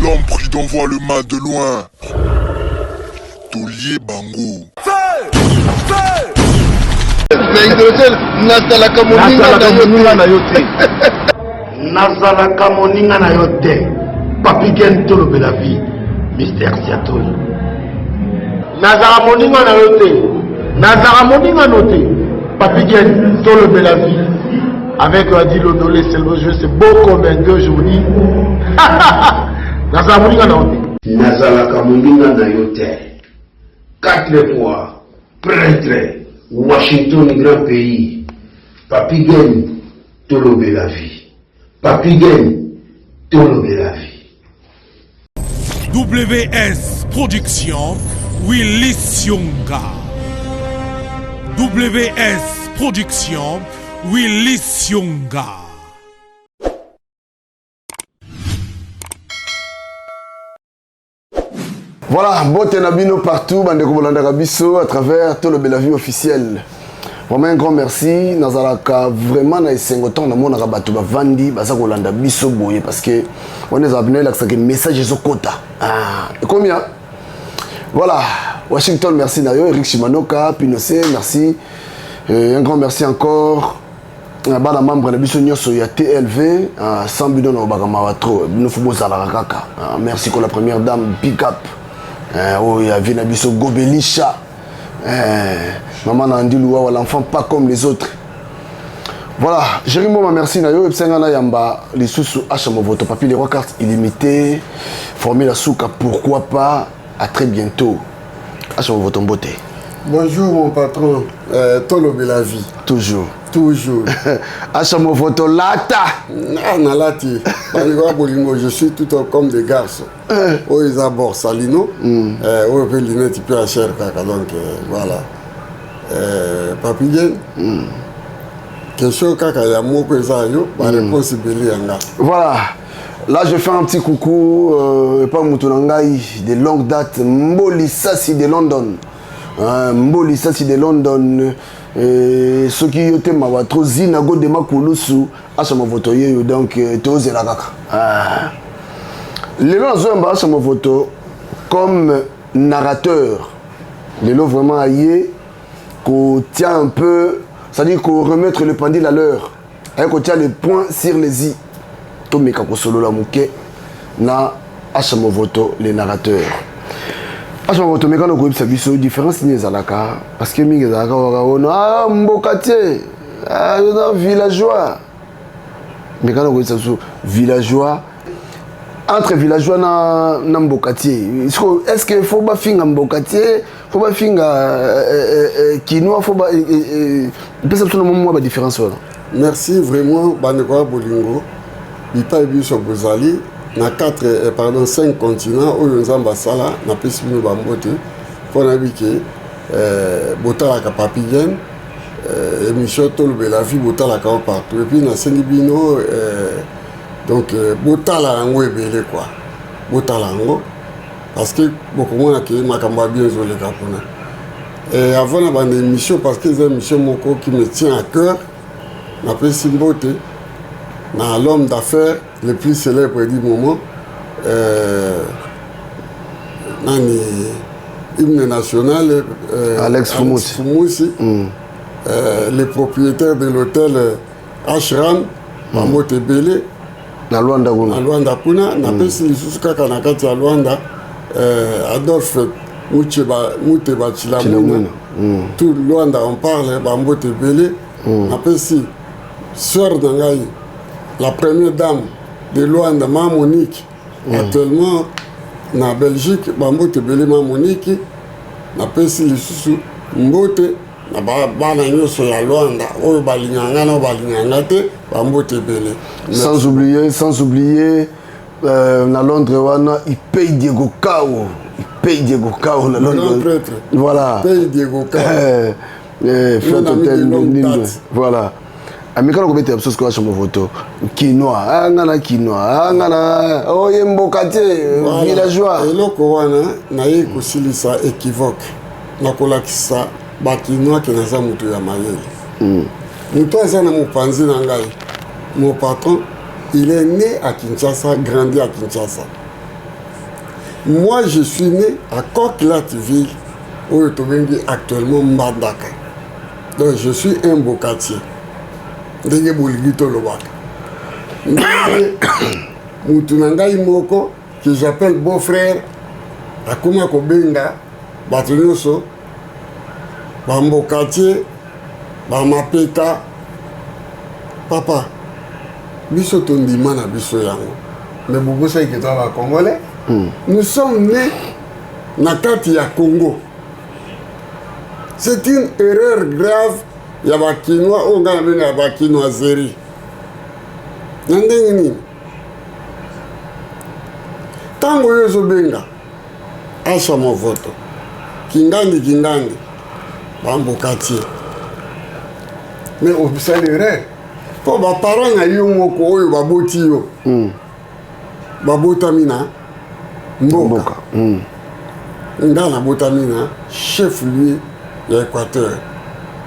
L'homme prudent voit le mal de loin. Tolier Bango. Nazalaka moninga na yote. Papi Gen tolo de la vie. Mystère Siatoli. Nazara moninga na yote. Nazara moninga noté. Papi Gen tolo de la vie. Avec Adi Lodolé, c'est le jeu, c'est beau comme un gueux, je vous dis. Nazara moninga na yote. Nazalaka moninga na yote. 4 fois, prêtre, Washington, grand pays. Papi Gen tolo de la vie. Papi Gen tolo de la vie. WS Production, Willy Sionga. WS Production, Willy Sionga. Voilà, bote nabino partout, bande Bolanda Rabiso à travers tout le Belavi officiel. Vraiment un grand merci. Nazalaka vraiment na esengoton na mona rabato ba vandi baza kolanda biso boye parce que on est abonné là que message zo kota. Ah, et combien? Voilà, Washington merci Nayo, Eric Shimanoka, Pinocé, merci. Un grand merci encore. Bana membre na biso nyoso ya TLV, sans bidon na bakama trop. Nous faut bozala kaka. Merci pour la première dame Pick Up. Oh, il y a Vinabiso Gobelisha. Maman Nandiloua, l'enfant pas comme les autres. Voilà, Jérémy, merci Nayo. Epsengana Yamba, les sous Hachamo votre papier, les 3 cartes illimitées. Formule Souka, pourquoi pas. À très bientôt. Hachamo votre beauté. Bonjour mon patron, Tolo Belavi. Toujours. Toujours. Hachamo votre lata. Ah, Nalati. Je suis tout comme des garçons. Oh, ils abordent Salino. Oh, ils peuvent l'inéti peu à cher kaka. Donc, voilà. Papi Gen. Question kaka, il y a mot que ça yo. Ma réponse est belle yanga. Voilà. Là, je fais un petit coucou. Pas Moutounangaï, de longue date. Mboli Sassi de London. Mboli Sassi de London. Ceux qui ont été trop zinago de Makulusu, Hachamo voto yo donc tose la kaka. Les gens ont Hachamo voto comme narrateur. Les gens vraiment aillé qu'on tient un peu, c'est-à-dire qu'on remettre le pendule à l'heure, qu'on tient les points sur les i. Tout mes kako solo la mouké na Hachamo voto les narrateurs. Hachamo voto mais quand on groupe service différence ni zalaka parce que mi zalaka ah mbokatier ah villageois mais quand on groupe service villageois entre villageois na mbokatier est-ce que faut pas finga mbokatier faut pas finga quinoa faut pas peut-être tout le monde moi la différence là. Merci vraiment Banekwa Bolingo. Bipa biso bozali na 5 continents où nous avons sala na pesibino bambote pour nabike botala ka Papi Gen émission Tolo de la vie botala ka partout et puis na sengibino donc botala ngo ebele quoi botala ngo parce que beaucoup moins que makamba bien zo le kapona et avant na bande émission parce que c'est une émission moko qui me tient à cœur na pesimbote na l'homme d'affaires le plus célèbre du moment, hymne national, Alex Foumoussi, le propriétaire de l'hôtel Ashram, Mamote Bele, na Luanda Kuna, na pesi lisusuka kanakati ya Luanda, Adolphe Mouteba Chilamuna, tout Luanda on parle, Mamote Bele, na pesi sœur d'Angaï, la première dame de Luanda, Ma Monique, actuellement na Belgique, Bambote Bele Ma Monique, na pesi lisusu mbote na bana nyoso ya Luanda, oyo balinganga na balinganga te, Bambote Bele. Sans oublier na Londres wana, il paye Diego Cao. Il paye Diego Cao na Londres. Prêtre. Voilà. Paye Diego Cao. Flat Hotel voilà. Amikalo ko bete absos ko Hachamo voto quinoa ngana quinoa ngana oye mbokate villageois eloko wana na ye kosilisa équivoque na kolakisa ba quinoa ke naza mutu ya mayele mutu aza na mopanzi na ngai mon patron il est né à Kinshasa grandi à Kinshasa Moi, je suis né à Coquelatville, où je suis actuellement Mbandaka. Donc, je suis un bocatier. Ndenge Boligito Lobaka. Moutunanga Imoko, que j'appelle beau-frère, Akuma Kobenga, Batunyoso, Bambokatier, Bamapeka. Papa, biso tondima na biso yango. Mais beaucoup ça qui travaille congolais. Nous sommes nés na kati ya Congo. C'est une erreur grave. Il y a des Kinois, on a des Kinois zéri. Nandengini. Tango yozo benga. Acha mon vote. Kingandi. Bambo quartier. Mais observe l'erreur. Pour les parents, ils ont baboti yo. Babotamina. Mboka. Ngana Botamina, chef lui de l'Équateur.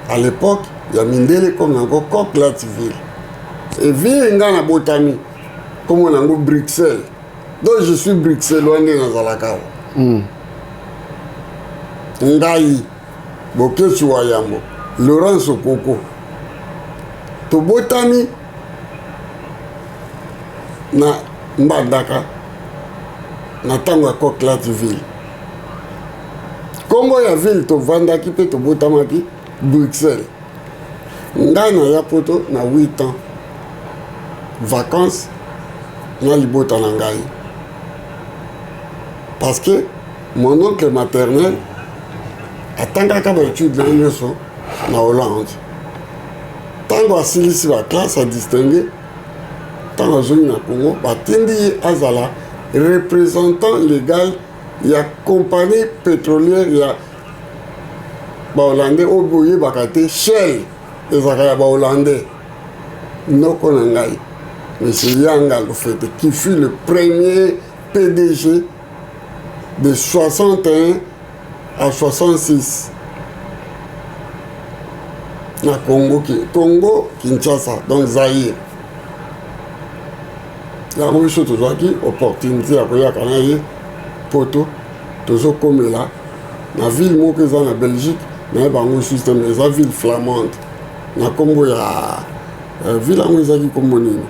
À l'époque, il y a Mindele comme encore Coquelatville. Et vie Ngana Botami, comme on a Bruxelles. Donc je suis bruxellois dans Zalakao. Ngaï, Boke Chouayambo, Laurence Okoko. To Botami, na Mbandaka. Natango Coquelatville. Congo ya ville to vandaki pe to botamaki Bruxelles. Ngana ya poto na 8 ans. Vacances na libota na ngai. Parce que mon oncle maternel atangaka ba étude na nyoso na Hollande. Tango asilisi ba classe à distinguer. Tango zoni na Congo batindi azala représentant légal, il y a compagnie pétrolière, il y a Hollandais, Oboye Bakate, Shell, et ça y a Hollandais. Noko Nangai, M. Yanga Lofete, qui fut le premier PDG de 61 à 66. Na Congo, Kinshasa, donc Zaïre. La révolution qui opportunité à koya kanaye poto tozo comme là la ville mo que dans la Belgique na bango système les ville flamande na kombo ya ville ngo ezaki kombo nini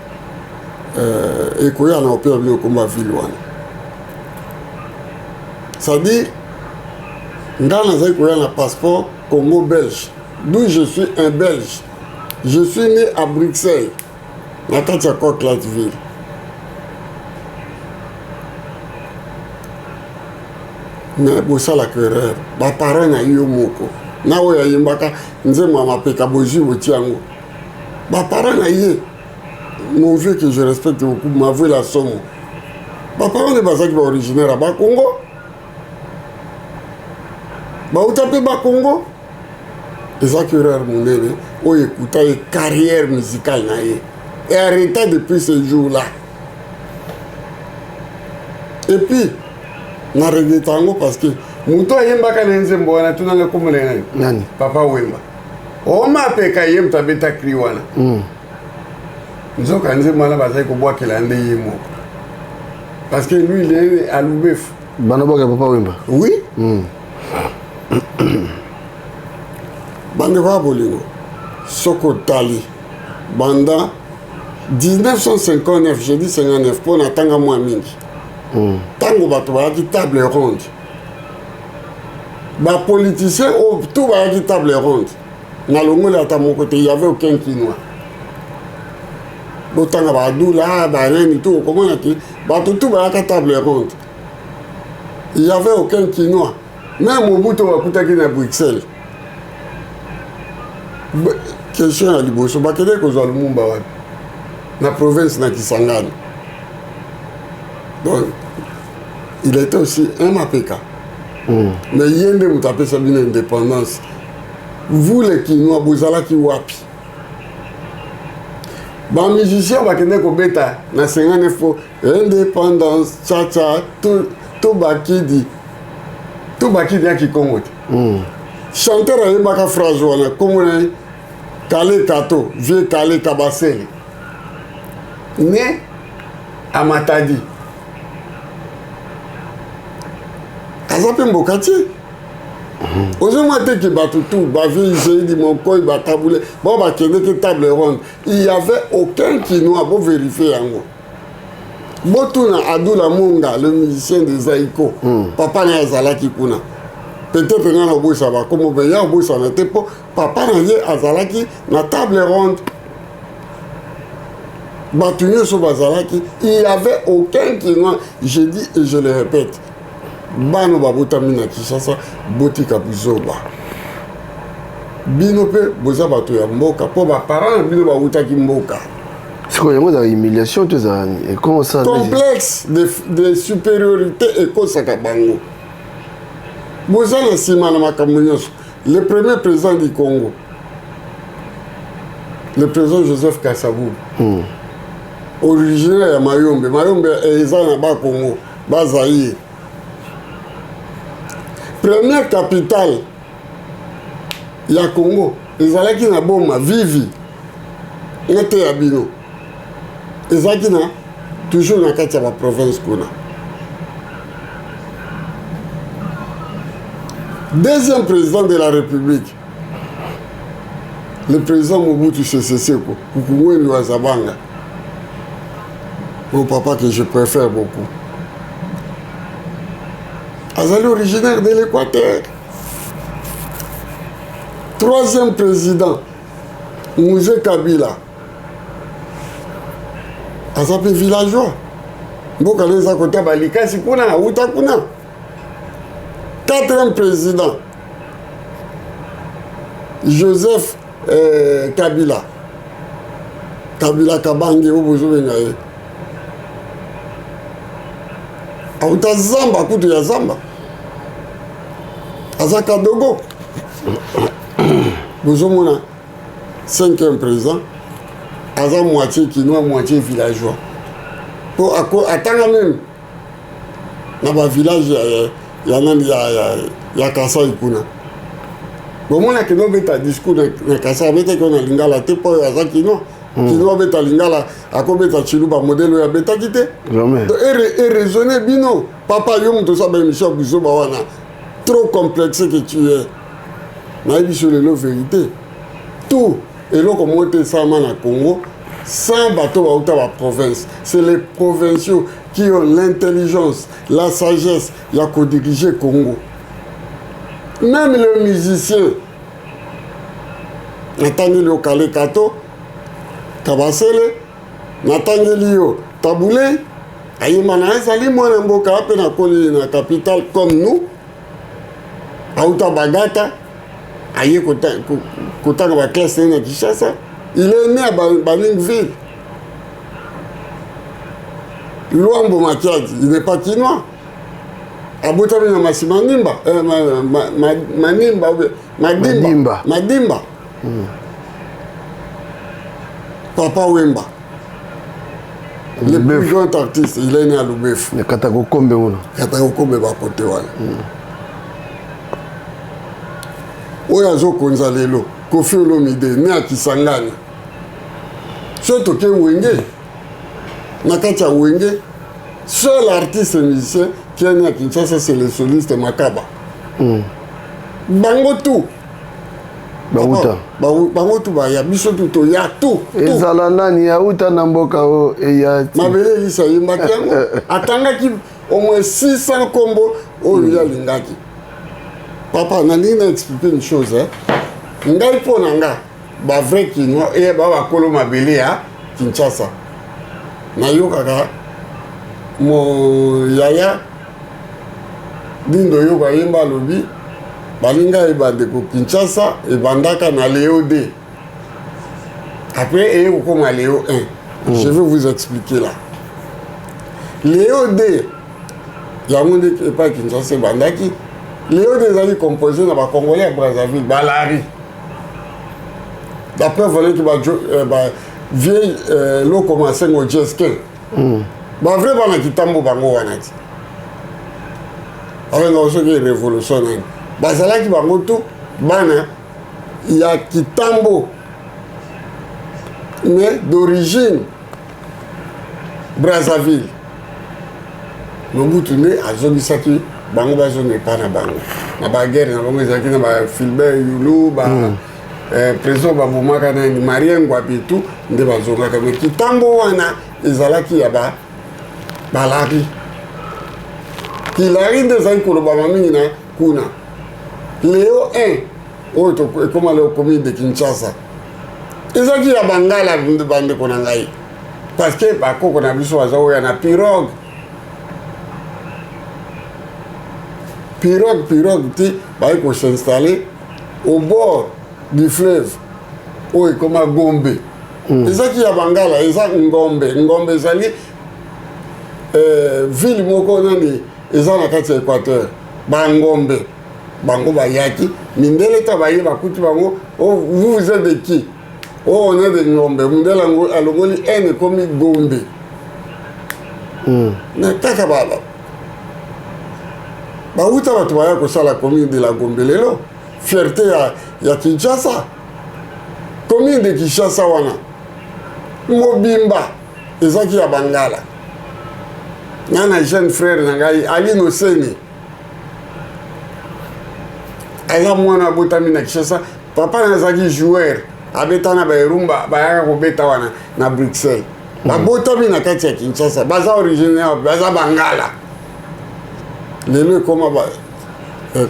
et koya na opéra bio komba ville wana ça dit ngana zai koya na passeport Congo belge d'où je suis un belge je suis né à Bruxelles na kati ya Coquelatville. Mais bosa la querelle ba parents na yo moko na oya yimbaka nzema mapeka boji botiango ba parents na ye mon vieux que je respecte beaucoup m'avoué la somme ba parents de bazaki ba originaire ba Congo ba utape ba Congo eza querelle monene o écouta une carrière musicale na ye et arrêta depuis ce jour là et puis na regrette parce que muto yembaka nzembo wana tunanga komolena nani papa wemba o mapeka yem tabeta kriwana nzoka nzembo wana bazai ko bwakela nde yemo parce que lui il est à Loubef Banaboka papa wemba oui bande wa bolingo soko tali banda 1959 j'ai dit 59 pour natanga moi mingi tango bato bayaki table ronde bapoliticien tout bayaki table ronde na longoli ata moko te y avait aucun Kinois botanga badula banani tout okomonaki bato tout bayaka table ronde il y avait aucun Kinois même Mobutu bakutaki na Bruxelles question ya liboso bakende kozwa Lumumba wana na province na Kisangani. Donc, il était aussi un MAPK. Mais il y a des gens qui ont une indépendance. Vous les Kinois, vous allez qui wapi. Les musiciens, ils vont beta na 59 indépendance, tcha-tcha, tout bakidi. Tout bakidi qui Congo. Chanteur a une phrase, comme Kale Kato, vieux Kale Kabasele. Né à Matadi. aza mpe mboka te ozomwa te ke bato tu bavie iséidi mokoi batabule bao bakendeki table ronde il y avait aucun kinois bovérifie yango botuna Adula Monga le musicien de Zaïko papa na azalaki kuna peut-être nga na bosa bakomo be ya bosa na te po papa na ye azalaki na table ronde bato nyonso bazalaki il y avait aucun kinois je dis et je le répète bano babotami na Kinshasa botika buzoba bino mpe boza bato ya mboka mpo baparent na bino bautaki mboka sikoyo yango ezala humiliation to ezala ekonsa complexe de supériorité ekosaka bango boza na nsima na makambo nyonso le premier président du Congo le président Joseph Kasavubu originaire ya Mayombe eza na bakongo bazaïre première capitale ya Congo ezalaki na Boma Vivi ete ya bino ezalaki na toujours na kati ya baprovince kuna deuxième président de la République le président Mobutu Sese Seko Kukuweni wa Zabanga mon papa que je préfère beaucoup azali originaire de l'Équateur. Troisième président Mouzé Kabila azape villageois mboka leza kota balikasi kuna uta kuna. Quatrième président Joseph Kabila Kabange obozobenga ye auta Zamba kutu ya Zamba aza Kadogo bozomona cinquième président aza moitié kinois moitié villageois po atanga même na ba village ya nani ya Kasai kuna bomona kino beta discours na Kasai beta ko na lingala te po aza kinois kinois beta lingala akobeta chiluba modèle ya beta kité et raisonner bino papa yo muto sa ba émission buzoba wana trop complexe que tu es naïbi sur le vérité tout et là comme on ça na Congo sans bateau à la province c'est les provinciaux qui ont l'intelligence la sagesse il y a qu'à diriger Congo même les musiciens Nathalie Lokale Kato Kabasele Nathalie Lio Taboulé ayimana ezali mwana mboka ape na koli na capitale comme nous auta bagata aye kotanga ba classe na Kinshasa il est né à Baningville Luambo Matiadi il n'est pas kinois abotami na Masimanimba Madimba Papa Wemba le plus grand artiste il est né à Lubef Katakokombe wana Katakokombe ba côté wana oyo azokonza lelo Kofi Olomide né à Kisangani soto ke Wenge na kati ya Wenge seul artiste musicien qui est né à Kinshasa c'est le soliste Makaba bango tout bango tout ba ya biso tout ya tout ezala nani ya uta na mboka o eya mabele lisa yimbaki yango atangaki au moins 600 kombo oyo ya lingaki papa nalingi na expliquer une chose ngai mpo na nga ba vrai kinois e ba bakolo mabele ya Kinshasa nayokaka mo yaya dindo yo bayemba lobi balinga ebandeko Kinshasa ebandaka na Léo 2 après ekokoma Léo 1 je vais vous expliquer là Léo 2 yango nde epa Kinshasa ebandaki Léo 2 ezali composé na bakongolais ya Brazzaville balari d'après voleki vieille loko masengo jeskin bavrai bana kitambo bango wana ti avenga soki révolution nani bazalaki bango tu bana ya kitambo mais d'origine Brazzaville Mobutu nde azongisaki bango bazonga epa na bango na baguerre na bango ezalaki na bafilbert yulu président babomaka nani marie ngwabi etu nde bazongaka me kitambo wana ezalaki ya balari kilari nde ezalaki kolobama mingi na kuna leo 1 oyo ekoma leo commune de Kinshasa ezalaki ya bangala bandeko na ngai parce que bakoko na biso baza oya na pirogue ti bayi s'installer au bord du fleuve oyo ekoma Gombe ezalaki ya bangala eza ngombe ezali ville moko nani eza na kati ya Équateur bangombe bango bayaki mindele ta baye bakuti bango vous êtes de qui on est de ngombe mindele alongoli ene komi Gombe na kaka baba bauta bato baya kosala commune de la Gombe lelo fierté ya Kinshasa commune de Kinshasa wana mobimba ezaki ya bangala nana jeune frère na ngai Alino Seni aza mwana botami na Kinshasa papa nazaki joueur abeta na baerumba bayaka kobeta wana na Bruxelles babotami na kati ya Kinshasa baza originaire baza bangala lelo ekoma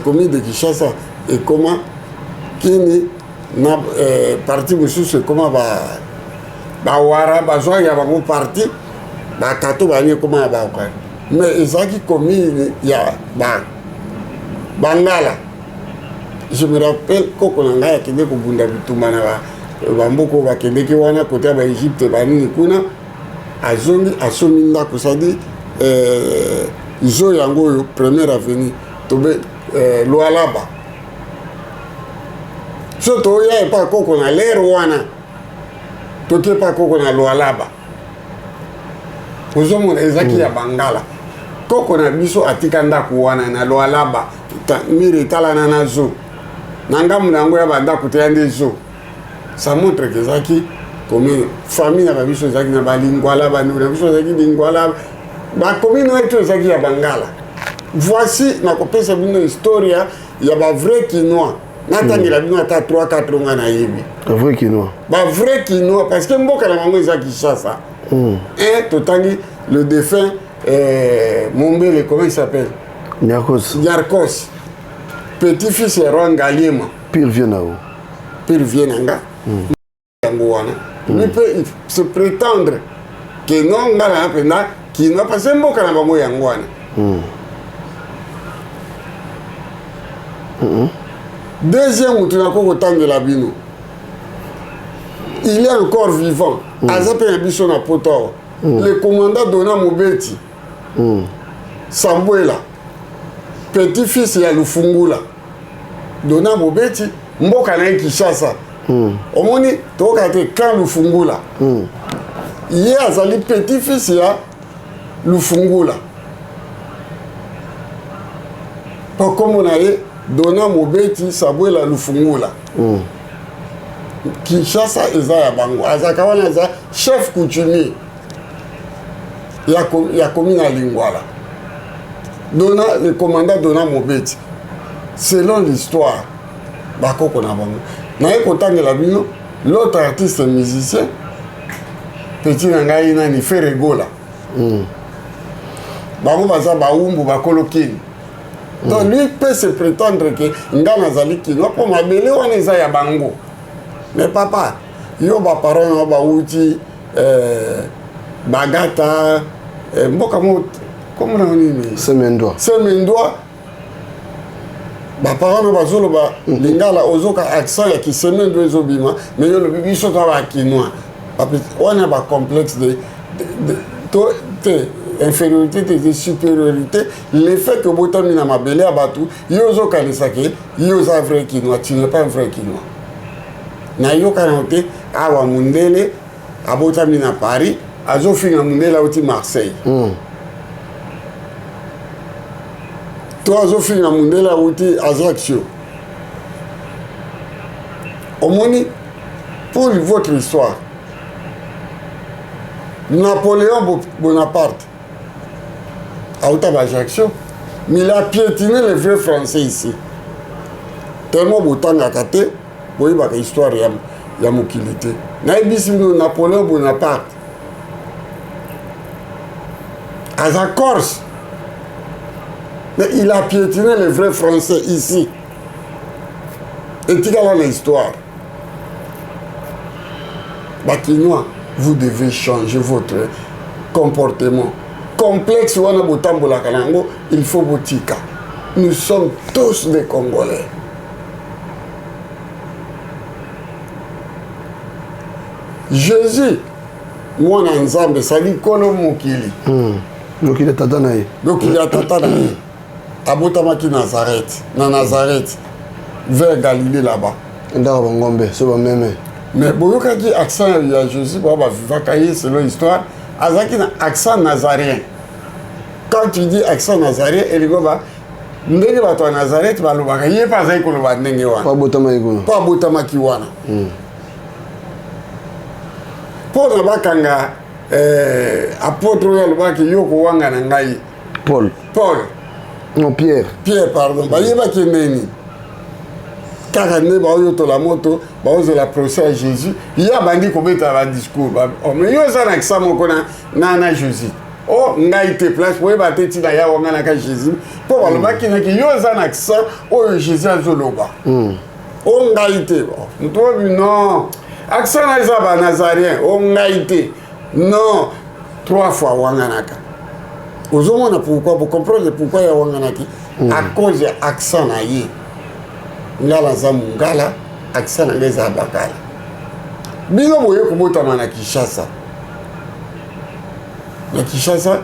commune de Kinshasa ekoma kini na parti mosusu ekoma bawara bazwa ya bango parti bakato bani ekoma ya baokani mais ezalaki commune ya bangala. Je me rappelle koko na ngai akende kobunda bitumba na bamboko bakendeki wana kote ya baegypte banini kuna azongi asomi ndako sadi zo yango oyo première avenue tobe Lualaba so toya epa koko na lere wana toke epa koko na Lualaba ozomona ezaki ya bangala koko na biso atika ndako wana na Lualaba mire etalana na zo na ngambu na yango ya bandako te ya nde zo ça montre que ezaki commune famille na babiso ezaki na balingwala bandeko na biso ezaki lingwala bacommune oyo to ezaki ya bangala. Voici nakopesa bino historia ya bavrai kinois natangela bino ata 3-4 nga na yebi bavrai kinois parce que mboka na bango eza Kinshasa totangi le défunt Mombele, comment il s'appelle? Nyarkos. Petit-fils de Rwanda Ngaliema. Pire Vienao. Pire Vienanga. Il peut se prétendre que non, qui n'a pas un mot quand on va Yangwana. Deuxième, où tu n'as pas autant de la bino. Il est encore vivant. Azapé Abisson à Potor. Le commandant Dona Mobeti. Sambuela. Petit-fils ya Lufungula. Dona Mobeti. Mboka na Kinshasa. Omoni toka te kan Lufungula. Ye azali petit-fils ya Lufungula. Pas comme on a eu Dona Mobeti Sambuela Lufungula. Kinshasa eza ya bango. Azakawana eza chef coutumier. Ya commune à Lingwala. Le commandant Dona Mobeti. Selon l'histoire, bakoko na bango. Na ekotanga la bino, l'autre artiste musicien, petit ngai nani Ferregola. Bango baza baumbu bakolokini. Donc lui peut se prétendre que ngana zali kino po mabele wana eza ya bango. Mais papa, yo ba parole ba uti Bagata mboka mo comment on dit Semendwa ba parole ba zolo ba lingala ozoka accent ya ki Semendwa ezobima mais yo le biso to ba kinois on a ba complexe de infériorité de supériorité le fait que botami na mabele abatu yo zoka lesake yo za vrai kinois tu n'es pas un vrai kinois na yo kanote awa mundele abotami na Paris azofinga mundele auti Marseille to azofinga mundele auti Ajaccio. Omoni pour votre histoire Napoléon Bonaparte auta Ajaccio Mais il a piétiné les vrais Français ici. Tellement botanga kate, boyi baka histoire ya mokilité. Naibisi Napoléon Bonaparte. À sa Corse. Mais il a piétiné les vrais Français ici. Et tu as l'histoire. Bakinois, vous devez changer votre comportement. Complexe, il faut botika. Nous sommes tous des Congolais. Jésus, moi, ensemble, ça dit Kolo Mokili. Mokili Tatanaï. Mokili Tatanaï. Abotamaki Nazareth. Na Nazareth. Vers Galilée là-bas. Mais boyoka qui accent à Jésus, selon l'histoire, azaki un accent nazaréen. Quand tu dis accent nazaréen, il y a ndenge bato ya Nazareth balobaka ye pa azali koloba ndenge wana. Pa botama kiwana. Pour na bakanga apôtre ya lobaki yoko wanga na ngai. Paul. Non, Pierre. Pierre, pardon. Bayeba ki neni. Car ne ba yo to la moto, ba oze la procès à Jésus. Il y a bandi ko beta ba discours. Oh mais yo za na kisa moko na Jésus. Oh ngai te place pour ba teti na ya wanga na ka Jésus. Po ba loba ki na ki yo za na kisa o Jésus azoloba. Oh ngai te. Nto bi non. Accent na za ba Nazarien. Oh ngai te. Non. 3 fois wanga na ka. Ozomona pourquoi vous comprenez pourquoi ya wanga na ki à cause de accent na ye. Ngala za mungala accent na ngeza bakala. Bino boye kubota na Kinshasa. Na Kinshasa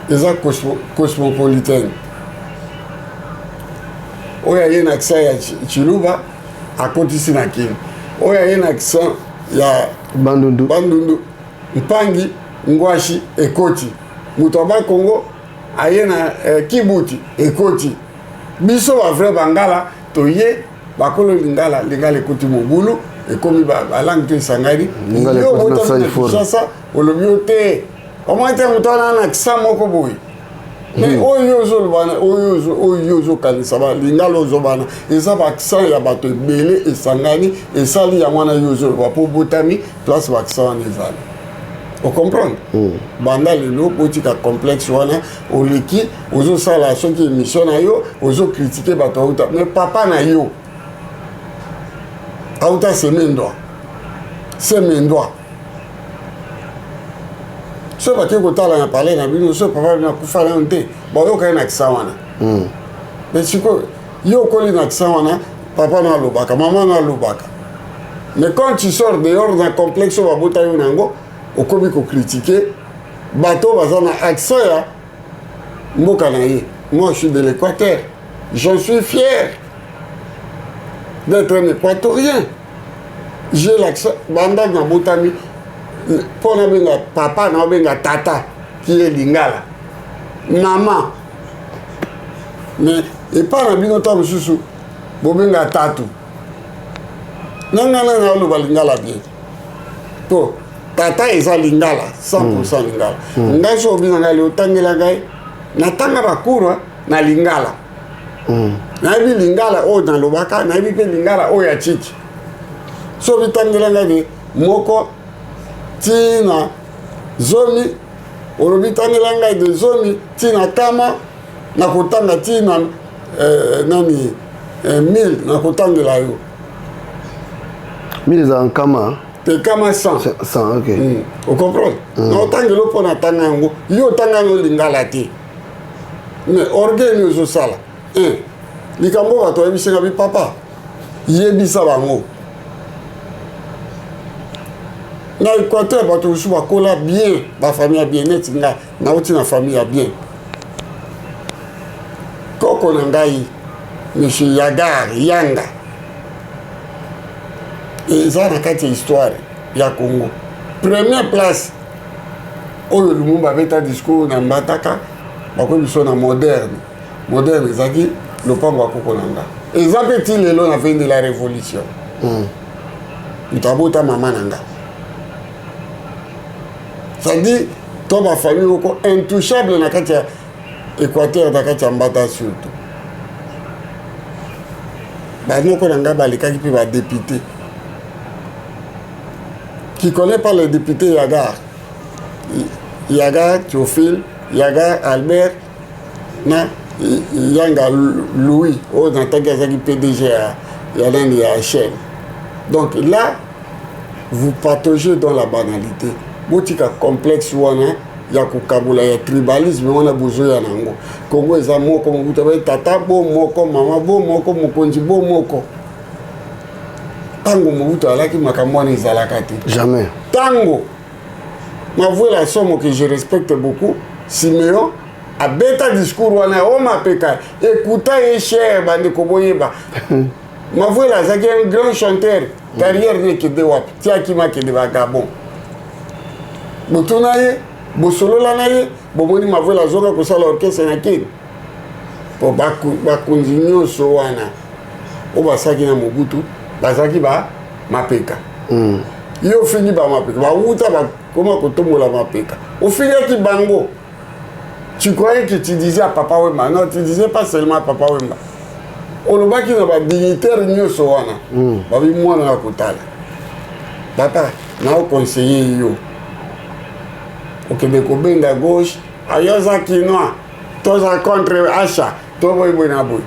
eza cosmopolitaine. Oya ye na accent ya Chiluba a kotisi na Kini. Oya ye na accent ya Bandundu. Mpangi, Ngwashi, Ekoti. Mutoba Congo aye na Kibuti, Ekoti. Biso ba vrai bangala toye bakolo lingala ekoti mobulu ekomi ba langue te sangari. Yo bota Kinshasa olobiote. Comment te mutana na kisa moko boy. Mais oyo zo kanisa ba lingala ozobana eza ba kisa ya bato ebele esangani esali ya mwana yozo ba po botami place ba kisa wana ezali. Vous comprenez? Banda lelo botika complexe wana oleki ozo sala soki émission na yo ozo critiquer bato auta mais papa na yo auta c'est mendwa so ba ke kotala na parler na bino so papa na kufa na nte ba yo ka na kisa wana mais siko yo koli na kisa wana papa na lobaka maman na lobaka mais quand tu sors dehors d'un complexe ba bota yo nango au komi ko critiquer bateau bazana accent ya mboka na ye. Moi je suis de l'Équateur, j'en suis fier d'être un équatorien. J'ai l'accent banda na botami pour na benga papa na benga tata qui est lingala maman mais et pas na bino tam susu bo benga tatu nanga na lo balingala bien to tata eza lingala 100% lingala ngai so bina ngali otangela ngai natanga bakura na lingala na bi lingala o na lobaka na bi pe lingala o ya chichi so bitangela ngai moko tina zomi olobitangela ngai de zomi tina kama na kotanga tina nani 1000 na kotangela yo 1000 za kama te kama 100. 100, ok. Vous comprenez? Non, tant que l'on peut attendre, yo tanga no lingala te. Mais orgueil nous au sala. Likambo va toi bisenga bi papa. Yebisa bango. Na Équateur ba to suba kola bien, ba famille bien net na oti na famille bien. Koko na ngai Monsieur Yanga. Et ça na kati histoire ya Congo. Première place oyo Lumumba beta discours na Mbataka bako biso na moderne ezaki lopango akoko nanga. Ezapeti lelo na fin de la révolution. Utabota mama nanga. Ça dit to ba famille oko intouchable na kati Équateur Dakati Ambata surtout. Banoko Nanga Balikaki puis va député. Qui connaît pas les députés Yagar? Yagar Théophile, Yagar Albert, na Yanga Louis, oh dans ta gazaki PDG à HL. Donc là, vous partagez dans la banalité. Botika complexe wana ya kukabula ya tribalisme wana besoin ya nango. Congo eza moko mutabe tata bo moko mama bo moko mokonzi bo moko. Tango mobutu alaki makamwana ezalaka te. Jamais. Tango m'avoue la somme que je respecte beaucoup. Siméon a bêta discours wana o mapeka. Écouta est cher bande koboyeba. M'avoue la zaki un grand chanteur. Carrière ne kede wap. Tia kima kede vagabond. Botuna ye, bosolo la na ye, bomoni m'avoue la zonga ko sala orchestre na kin. Po bakunzi nyonso wana. O basaki na Mobutu, basaki ba mapeka. Yo fini ba mapeka. Ba uta ba comment kotomola mapeka. Au fini ki bango. Tu croyais que tu disais à Papa Wemba. Non, tu disais pas seulement à Papa Wemba. On le baki na ba dignitaire nyonso wana. Ba bi mwana na kotala. Papa, na o conseiller yo. Okende kobenga gauche, ayoza kinoa, toza contre Acha, tobo ibona boy.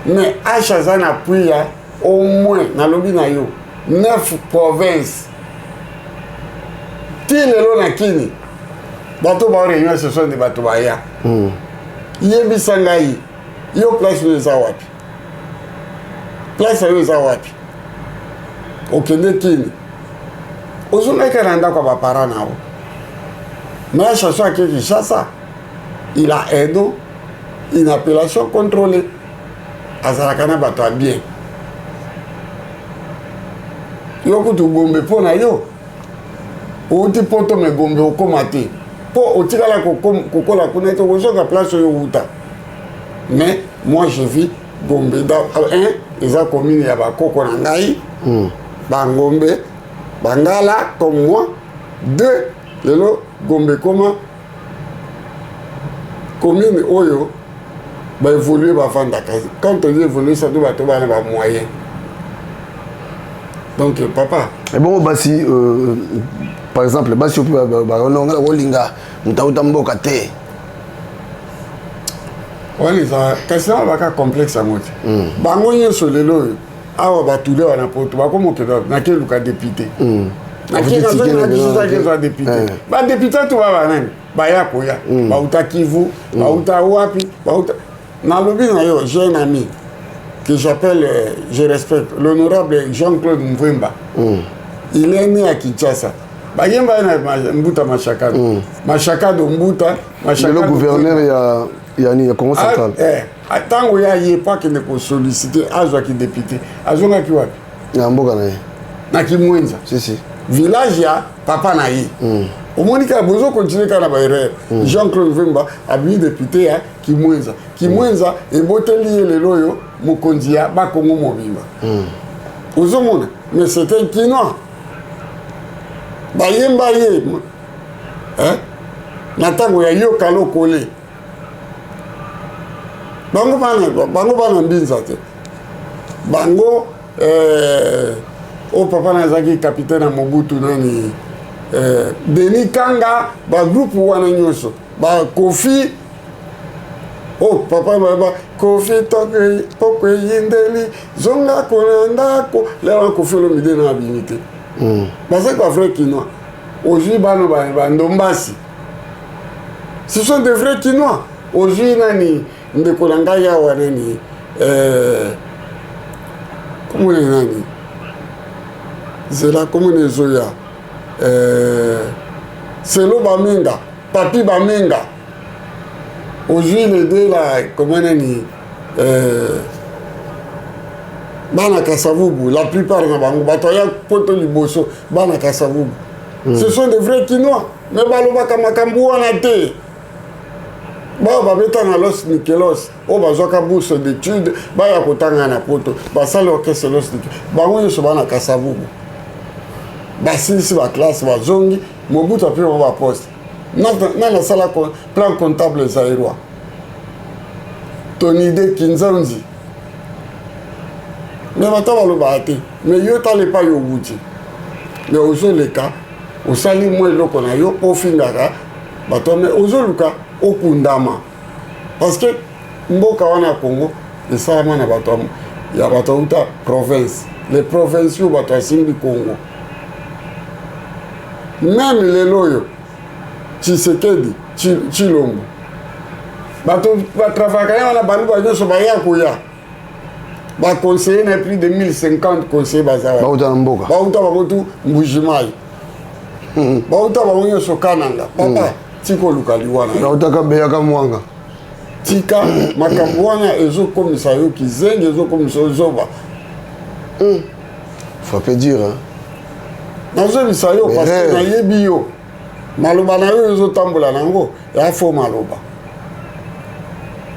Mais Acha za na puya au moins na lobi na yo 9 provinces. Tilelo na kini. Bato ba réunion ce sont des bato baya. Yebi sangai. Yo place le zawapi. Place le zawapi. Okende kini. Ozuna karanda kwa bapara nao. Mais à chaque fois qu'il Kinshasa, il a aidé une appellation contrôlée. Azarakana batwa bien. Yoko tu gombe po na yo. Oti poto me gombe okomate. Po otikala kokola kuna to ozoka place yo uta. Mais moi je vis gombe dans un eza commune ya bakoko na ngai. Bangombe, Bangala comme moi. Deux lelo Gombe comment commune oyo ba évoluer ba fanda kasi. Quand on dit évoluer ça doit être ba moyen. Donc papa et bon basi par exemple basi ba longa olinga mtauta mboka te. Wali ça kasi ba ka complexe amoti. Bango nyeso lelo awa ba tulé wana poto ba komo kedo na ke luka député. Na kina zo député. Ba député to ba nani? Ba ya koya. Ba uta Kivu, ba uta wapi, ba uta na lobi na yo, j'ai un ami que j'appelle je respecte l'honorable Jean-Claude Mvemba. Il est né à Kinshasa. Ba yemba na Mbuta Mashakado. Mashakado Mbuta, Mashakado. Le gouverneur ya ni Congo central. Tango ya yé pas que ne ko solliciter azwa ki député. Azonga ki wapi? Na mboka na ye. Na Kimwenza. Si. Village ya papa na ye. Au Monika bozo continuer kana ba erreur. Jean-Claude Mvemba a bien député ya Kimwenza. Kimwenza e boteli le loyo mokonzi ya ba Kongo mobimba. Ozomona, mais c'était Kinois. Ba yemba ye. Na tango ya yo kalo kole. Bango bana mbinza te. Bango o papa nazaki capitaine à Mobutu nani Denis Kanga ba groupe wana nyoso ba Kofi oh papa baba Kofi toke pokwe yindeli zonga konanda ko lewa Kofi lo mide na habilité parce que vrai Kinois aujourd'hui bano ba ndombasi ce sont des vrais Kinois aujourd'hui nani ndeko langaya wana ni comment les nani c'est la commune Zoya. C'est l'eau Bamenga, Papi Bamenga. Aujourd'hui, les deux là, comment on dit, Bana Kasavubu, la plupart de Bango, Batoya Poto Liboso, Bana Kasavubu. Ce sont des vrais Kinois. Mais Baloba Kamakambu en a été. Ba beta na Los Nikelos, o bazoka bourse d'études, ba ya kotanga na poto, ba sala orchestre Los Nikelos. Ba ngo so bana Kasavubu. Basilisi ba classe ba zongi Mobutu apre ba poste na la sala plan comptable zairwa ton idée kinzanzi. Mais maintenant, on va le battre. Mais yo t'allais pas yo wuti. Mais ozo le cas, au sali moi le qu'on a yo pour finara. Bato mais ozo luka okundama. Parce que mboka wana Congo, et ça man bato ya bato uta province. Les provinciaux bato asimbi Congo. Même les loyaux, Tshisekedi, Chilombo. Bato va travailler on a bandu ba so ba ya koya. Ba conseiller n'a plus de 1050 conseillers bazawa. Ba uta mboka. Ba uta ba botu mbujimai. Ba uta ba onyo sokananga. Papa tiko lukali wana. Ba uta ka beya ka mwanga. Tika makambo wana ezo komisa yo kizenge ezo komisa zoba. Faut pas dire hein. Nazo bisayo parce que na yebi yo. Maloba na yo ezo tambola nango, ya fo maloba.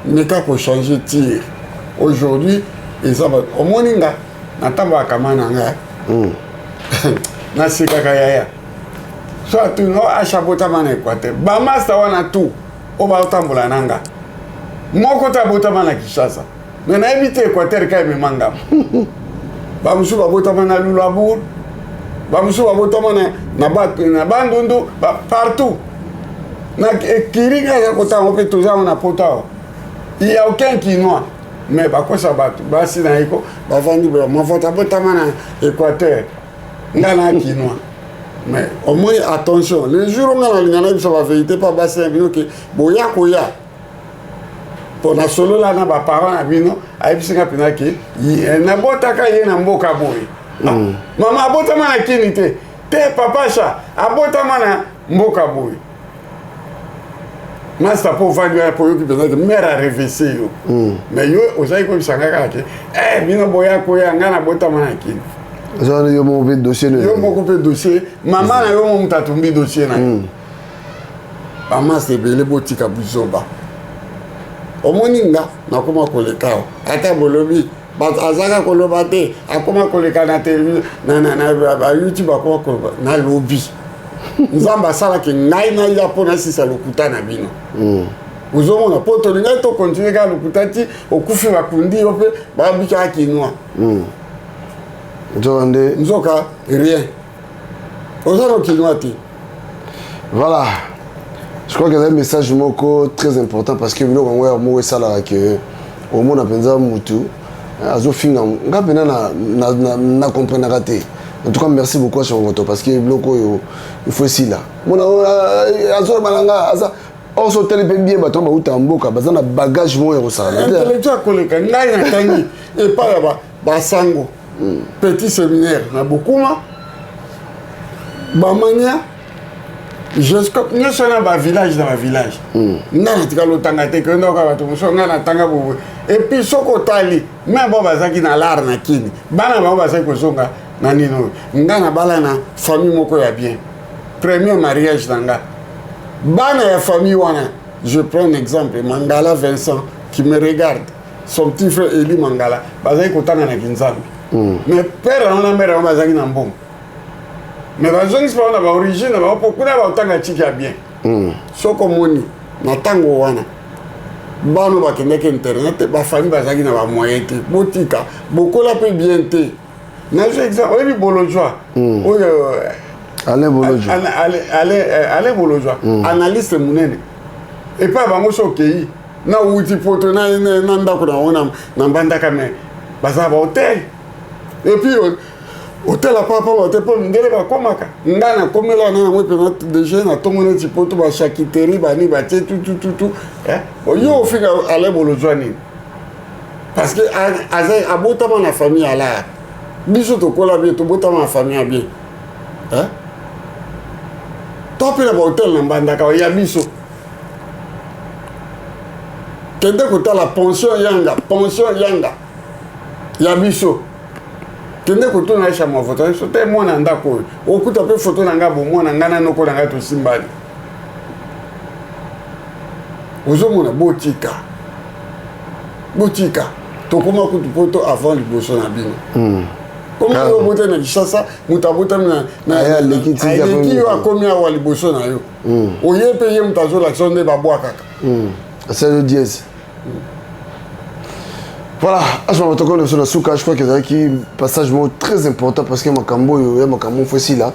Mais quand on change tir aujourd'hui et ça va au moninga na tamba kamana nga. Na sika kaya. So tu no ashabota mana Équateur. Ba master wana tu o ba tambola nanga. Moko ta bota mana Kinshasa. Mais na éviter Équateur kay me manga. Ba musu ba bota mana Lulabour. Ba musu ba bota mana na bandundu partout. Na kiringa ya kota on peut toujours on a potao. Il n'y a aucun Quinois. Mais par quoi ça bat? Si na iko, ba vandi ba mo fota bota mana Équateur. Ngana Quinois. Mais au moins attention, le jour où on a l'ingana ça va vérité pas bassin bino que boya koya. Pour na solo là na ba parents na bino, ay bisinga pina ki na bota ka ye na mboka boy. Mama abota mana kinité. Te papa cha abota mana mboka boy. Master pour vendre pour yo qui besoin de mère à réveiller yo. Mais yo osai ko bisanga ka bino boya koya ngana bota mana kini. Ça yo mo pe dossier yo mo ko pe dossier maman na yo mo mutatumbi dossier na. Maman c'est belé botika buzoba. Omoninga na koma kolekao. Ata bolobi azaka koloba te akoma koleka na télévision na YouTube akoma koloba na lobby. Nzamba sala ke ngai na ya pona sisa lokuta na bino. Uzomona poto linga to continuer ka lokuta ti okufi bakundi yo pe ba bika kinwa. Nzoka rien. Ozano kinwa ti. Voilà. Je crois qu'il y a un message moko très important parce que bilo ngwa mo sala que au monde apenza mutu azo finga ngapena na comprendre raté. En tout cas, merci beaucoup à Changoto parce que bloco il faut aussi là. Mon azo balanga asa on so tele bien bato ba utamboka bazana bagage mo ya sala. Intellectuel koleka ngai na tangi et pas ba sango. Petit séminaire na bokuma ba mania jusqu'à nous sommes dans village na tika lotanga te que ndoka bato musonga na tanga bobo et puis soko tali même bon bazaki na lar na kini bana ba bazaki ko songa na nino ngana bala na famille moko ya bien premier mariage nanga bana ya famille wana je prends un exemple Mangala Vincent qui me regarde son petit frère Eli Mangala bazaki ko tanga na Kinzambi mais père na mère on bazaki na mbongo. Mais les gens qui sont d'origine, ils ont beaucoup de bien. Soko moni, na tango wana. Bano ba kende internet, ba famille ba zaki na ba moyen te. Botika, bokola pe bien te. Na je exemple, oui Bolojwa. Allez Bolojwa. Allez Bolojwa. Analyste munene. Et pas bango sokei. Na uti poto na ndako na ona na mbandaka me. Baza ba hotel. Et puis hôtel à papa hôtel pour ndele ba komaka ngana komela na mo pe déjà na tomona ti poto ba chakiteri ba ni ba tout yo fika ale Bolojwa ni parce que azai abota na famille ala biso to kola bien to bota na famille bien to pe na hôtel na banda ka ya biso kende ko ta la pension yanga ya biso kende koto na aisha ma photo so te mona ndako okuta pe photo na ngabo mona ngana noko na ngato simbali ozomona botika tokoma kutu poto avant liboso na bino comment yo bote na Kinshasa mutabota na ya lekiti ya yo akomi awa liboso na yo oye pe ye mutazo l'action de babwa kaka c'est le dièse Voilà, à ce moment là je crois qu'il y a un passage très important parce que Makambo fait là.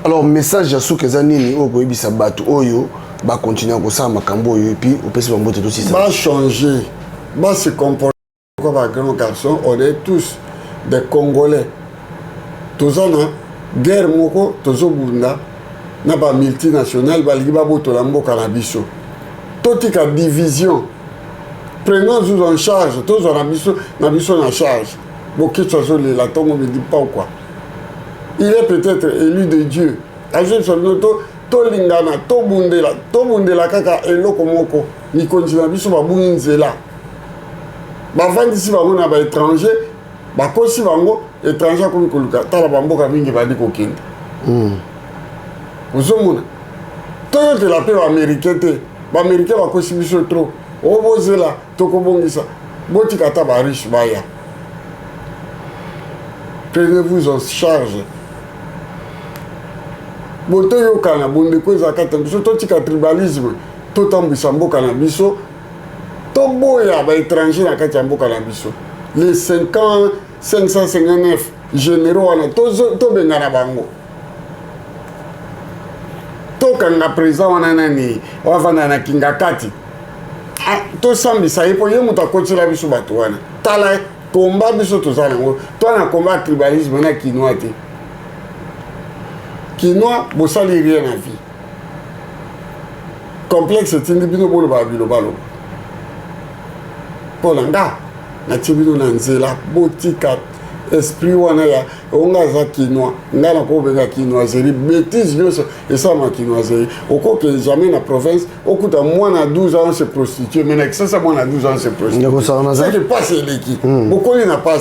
Alors message à Souka Zanini au Koibisa Batu Oyo va continuer à ça Makambo et puis au PC Bambote aussi ça. Va changer, va se comporter comme un grand garçon. On est tous des Congolais. Tous en guerre moko, tous au Bunda, n'a pas multinational, va liba boto lambo canabiso. Toute la division. Prenons-nous en charge, tous en ambition en charge. Bon, qui soit sur la tombe, on ne me dit pas quoi. Il est peut-être élu de Dieu. Ajoute sur le to lingana, to bundela kaka eloko moko. Ni continue biso ba bunzela. Ba vandi si ba mona ba étranger, ba kosi bango étranger comme koluka. Tala ba mboka mingi ba di kokende. Uzomuna. To yo de la paix américain te. Ba américain ba kosi biso trop. Obozela tokobongisa. Botika ta ba riche baya. Prenez-vous en charge. Boto yokana bonde ko zakata biso to tika tribalisme to tambisa mboka na biso to boya ba étranger na kati ya mboka na biso les 559 généraux wana to benga na bango to kanga président wana nani wavanda na kinga kati to sambisa yepo ye muta kotela biso bato wana tala komba biso tozana ngo to na komba tribalisme na kinoate Kinois, bosali rien à vie. Complexe, tindi bino bolo ba bilo balo. Polanga, na tibino na nzela, botika esprit wana ya onga za Kinois, ngana ko bega Kinoiserie, bêtise yoso et ça ma Kinoiserie. Oko que jamais na province, okuta moi na 12 ans se prostituer, mais avec ça moi na 12 ans se prostituer. Ça qui passe l'équipe. Beaucoup n'a pas.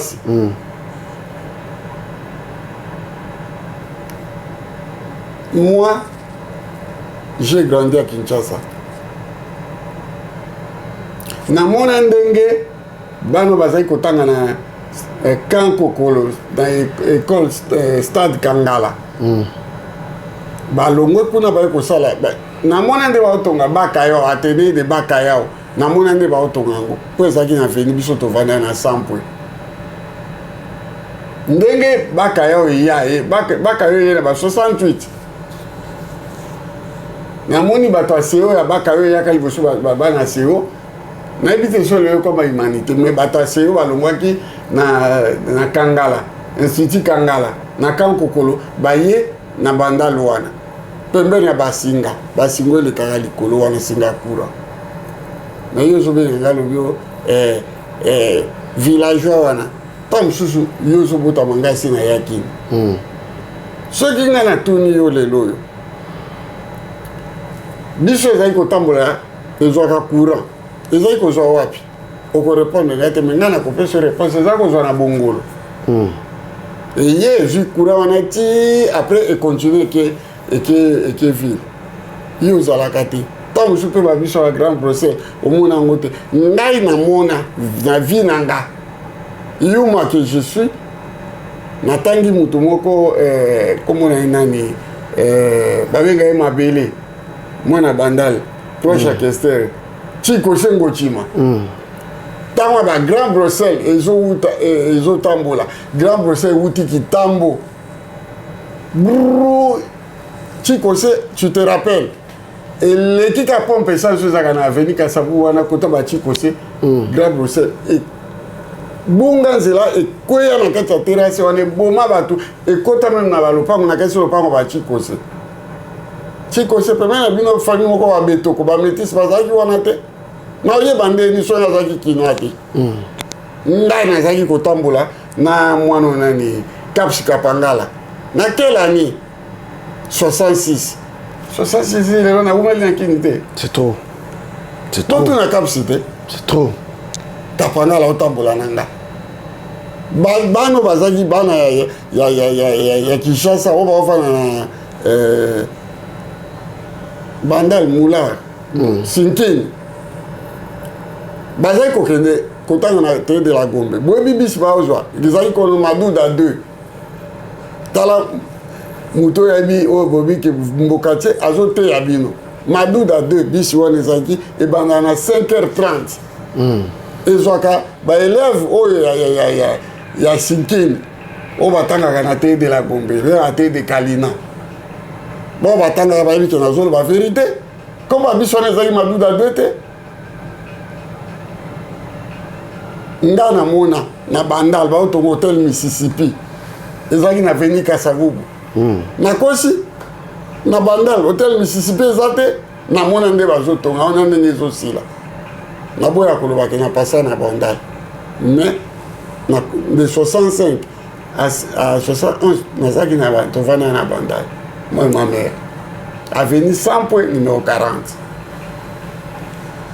Moi, j'ai grandi à Kinshasa. Na mona ndenge bano bazai kotanga na Kanko Kolo dans école stade Kangala. Balongwe kuna baye kosala. Na mona ndenge ba tonga bakayo atene de bakayo. Na mona ndenge ba tonga ngo. Po ezaki na veni biso to vanda na sampwe. Ndenge bakayo ya bakayo ya ba 68. Namoni bato aseo ya bakayo ya kaliboso bana aseo na ebite so le comme humanité mais bato aseo balongwaki na Kangala institut Kangala na Kankokolo baye na banda wana pembeni ya basinga le kaka likolo wana singa kura na yo so be ngalo bio villageois wana tam susu yo so bota mangasi na yakini soki nga na tuni yo lelo yo biso ezali kotambola ezwaka courant ezali kozwa wapi okorépondre nga te menga na kopesa réponse eza kozwa na bongolo eye ezwi courant wana ti après econtinue eke ville ye ozalaka te ntango mosusu mpe babiso ya grand procès omona yango te ngai namona na vie na nga yuma ke je suis natangi moto moko komona ye nani babenga ye mabele mwana bandal proche Kester Chiko Sengo Chima tango ba Grand Bruxelles ezo tambola Grand Bruxelles wuti kitambo brrr Chiko se tu te rappelles et l'équipe a pompé ça sur la avenue Kasabu wana kota ba Chiko se Grand Bruxelles et bunga nzela e koya na kati ya terrasse wana boma bato e kota même na balopango na kati lopango ba Chiko se Chiko se pemena na bino famille moko ba betoko ba métis bazaki wana te na oye bande ni so na zaki kinwati ndai na zaki kotambola na mwana nani Kapsi Kapangala na quelle année 66 lelo na umeli na kinite c'est trop tout na Kapsi te c'est trop Kapangala otambola nanga bano bazaki bana ya Kinshasa o ba ofana na Bandal Moulard Sinkini bazai kokende kotanga na terre de la Gombe boye bibisi baozwa ezali kono Madouda 2 tala moto ya bi o bobi ke mboka te azote ya bino Madouda 2 bisi wana ezalaki ebanda na 5h30 ezwaka baélève oyo ya sinkini oyo batangaka na te de la Gombe na te de Kalina bon batangaka bayebi ke nazoloba vérité comme babiso wana ezalaki maduda 2 te nga namona na bandal baotonga hotel Mississippi ezalaki na veni Kasavubu nakosi na bandal hotel Mississippi eza te namona nde bazotonga wana ndenge ezosila naboya kolobaki na pasa na bandal mais de 65 à 71 nazalaki na tovanda na bandal moi ma mère avenue 100 point numéro 40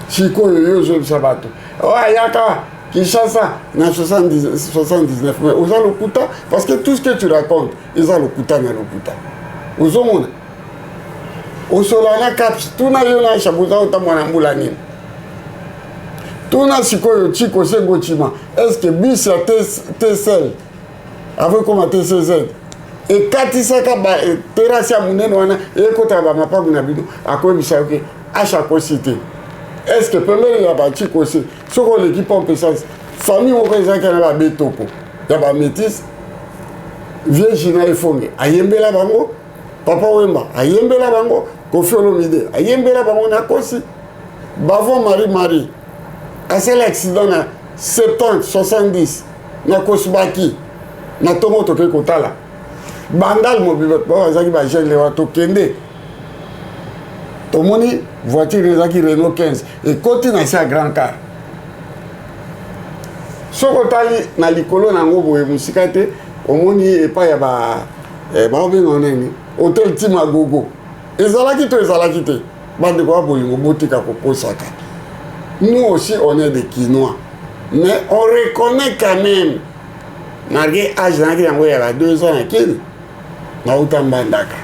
sikoyo yo ozobisa bato ayaka Kinshasa na 79 mais oza lokuta parce que tout ce que tu racontes eza lokuta na lokuta ozomona osolana caps tuna yo na chabuza otamwana mbula nini tuna sikoyo chiko sengo chima est-ce que bis ya TCL avec comme TCZ et katisaka ba terrasse ya munene wana ekota ba mapangu na bido akoyebisa yoke acha cité est-ce que pembeni ya ba chiko se soko l'équipe en puissance famille moko ezaka na ba betoko ya ba métis Virginia Efonge ayembela bango Papa Wemba ayembela bango Koffi Olomide ayembela bango na kosi Bavon Marie asala accident na 70 70 na kosibaki na tongo toke kotala bandal mobile ba zaki ba jeune wa tokende tomoni voiture ezaki Renault 15 et koti na sa grand car soko tali na likolo na ngo boye musika te omoni epa ya ba obenga nini hôtel Timagogo ezalaki te bande kwa bolingo botika kokosaka. Nous aussi on est des Quinois mais on reconnaît quand même malgré âge naki yango ya 2 ans akili na utambandaka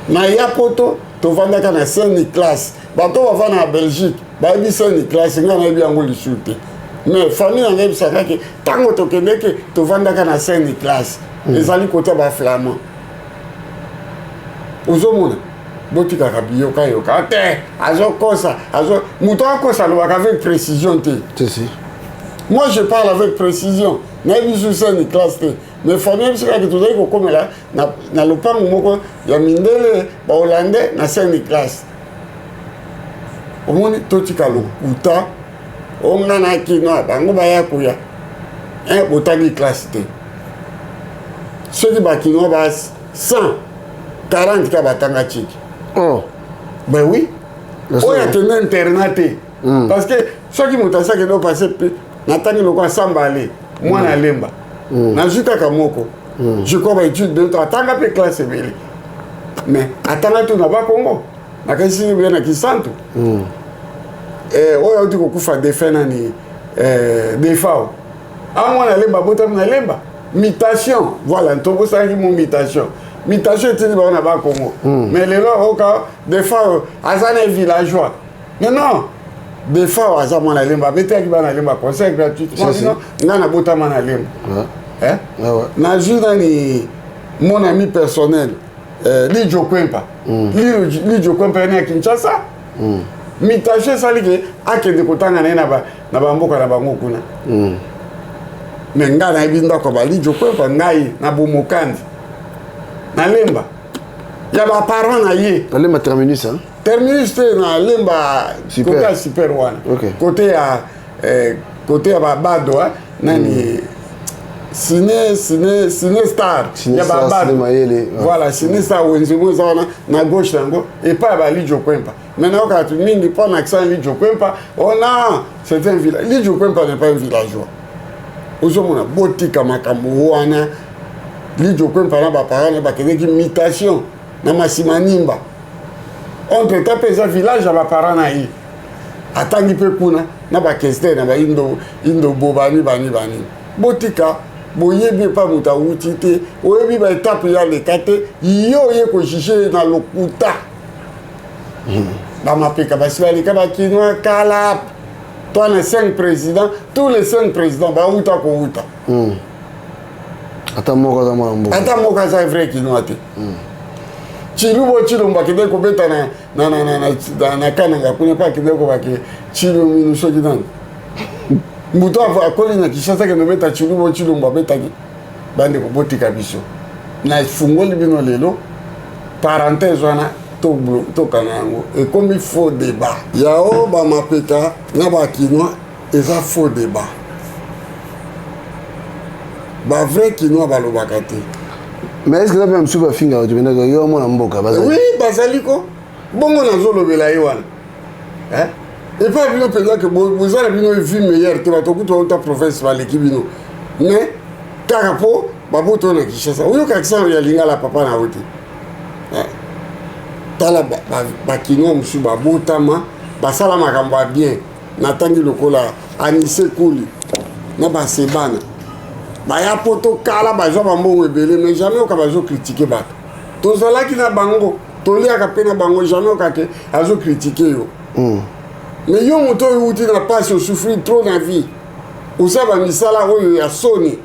na ya poto tovandaka na Saint-Nicolas bato bavanda na Belgique bayebi Saint-Nicolas nga nayebi yango lisusu te mais famille nanga yebisaka ke ntango tokendeke tovandaka na Saint-Nicolas ezali kote ya baflamand ozomona botikaka biyoka te azokosa moto akosa alobaka avec précision te. Moi je parle avec précision nayebi su Saint-Nicolas te mais famille bisikaki tozali kokomela na lopango moko ya mindele bahollandais na Saint-Nicolas omoni totika lokuta onga na kino bango baya koya botangi classe te soki bakino ba 140 ka batanga chiki ben oui oyo atende internat te parce que soki moto asaki do passe natangi lokwa sambale mwana lemba nazwi kaka moko je crois baétude bientôt atanga mpe classe ebele mais atanga tu na bakongo nakasi bie na kisantu oyo auti kokufa defe nani defao amwana lemba botami na lemba mutation voilà ntobosalaki mo mutation etini bango na bakongo mais lelo oka defao aza na villageois non defao aza mwana lemba abetaki bana lemba conseil gratuitement nga na botama na lemba nazwi nani mon ami personnel Lidio Kwempa Lidio Kwempa ene ya Kinshasa mutation esali ke akende kotanga naye na bamboka na bango kuna me nga nayebi ndako Lidio Kwempa ngai na bomokandi na lemba ya baparent na ye nalemba terminus terminus te na lemba kote ya super wana kote ya babado nani Ciné Star ya babado voilà Ciné Star wenzimo eza wana na gauche yango epa ya Lidio Kwempa maintenant quand tu mingi pas accent Lidio Kwempa c'est un village Lidio Kwempa n'est pas un villageois ozomona botika makambo wana Lidio Kwempa na baparent bakendeki mutation na Masimanimba entre temps pesa village ya baparent na ye atangi mpe kuna na bakester na baindo bobani bani botika boyebi epa moto awuti te oyebi baetape ya leka te yo oye kojuge na lokuta bamapeka basi baleka bakinois kala toi na 5 présidents tous les 5 présidents bauta kouta ata moko aza vrai kinois te Chilumba kende kobeta na kananga kuna pa kidoko bake chilo minu soki nani muto akoli na Kinshasa ke nometa chilo bo chilo mbabeta ki bande ko botika biso na fungoli bino lelo parenthèse wana to kanango et comme il faut débat yao ba mapeka na ba kinois eza faux débat ba vrai kinois ba lobaka te. Mais est-ce que ça peut me suivre finga tu venez que yo mona mboka bazali oui bazaliko bongo nazolobela ye wana et pas bino mpenza ke bozala bino vie meilleure te bato kuta ota province baleki bino mais kaka mpo baboto na Kinshasa oyokakisa ya lingala papa na yo te tala bakinois mosusu babotama basala makambo ya bien natangi lokola Anise Kuli na basebana baya po tokala bazwa bambongo ebele mais jamais oka bazokritike bato tozalaki na bango toliaka mpe na bango jamais okake azokritike yo mais yo moto oyo uti na pasi osouffrir trop na vie osala bamisala oyo ya soni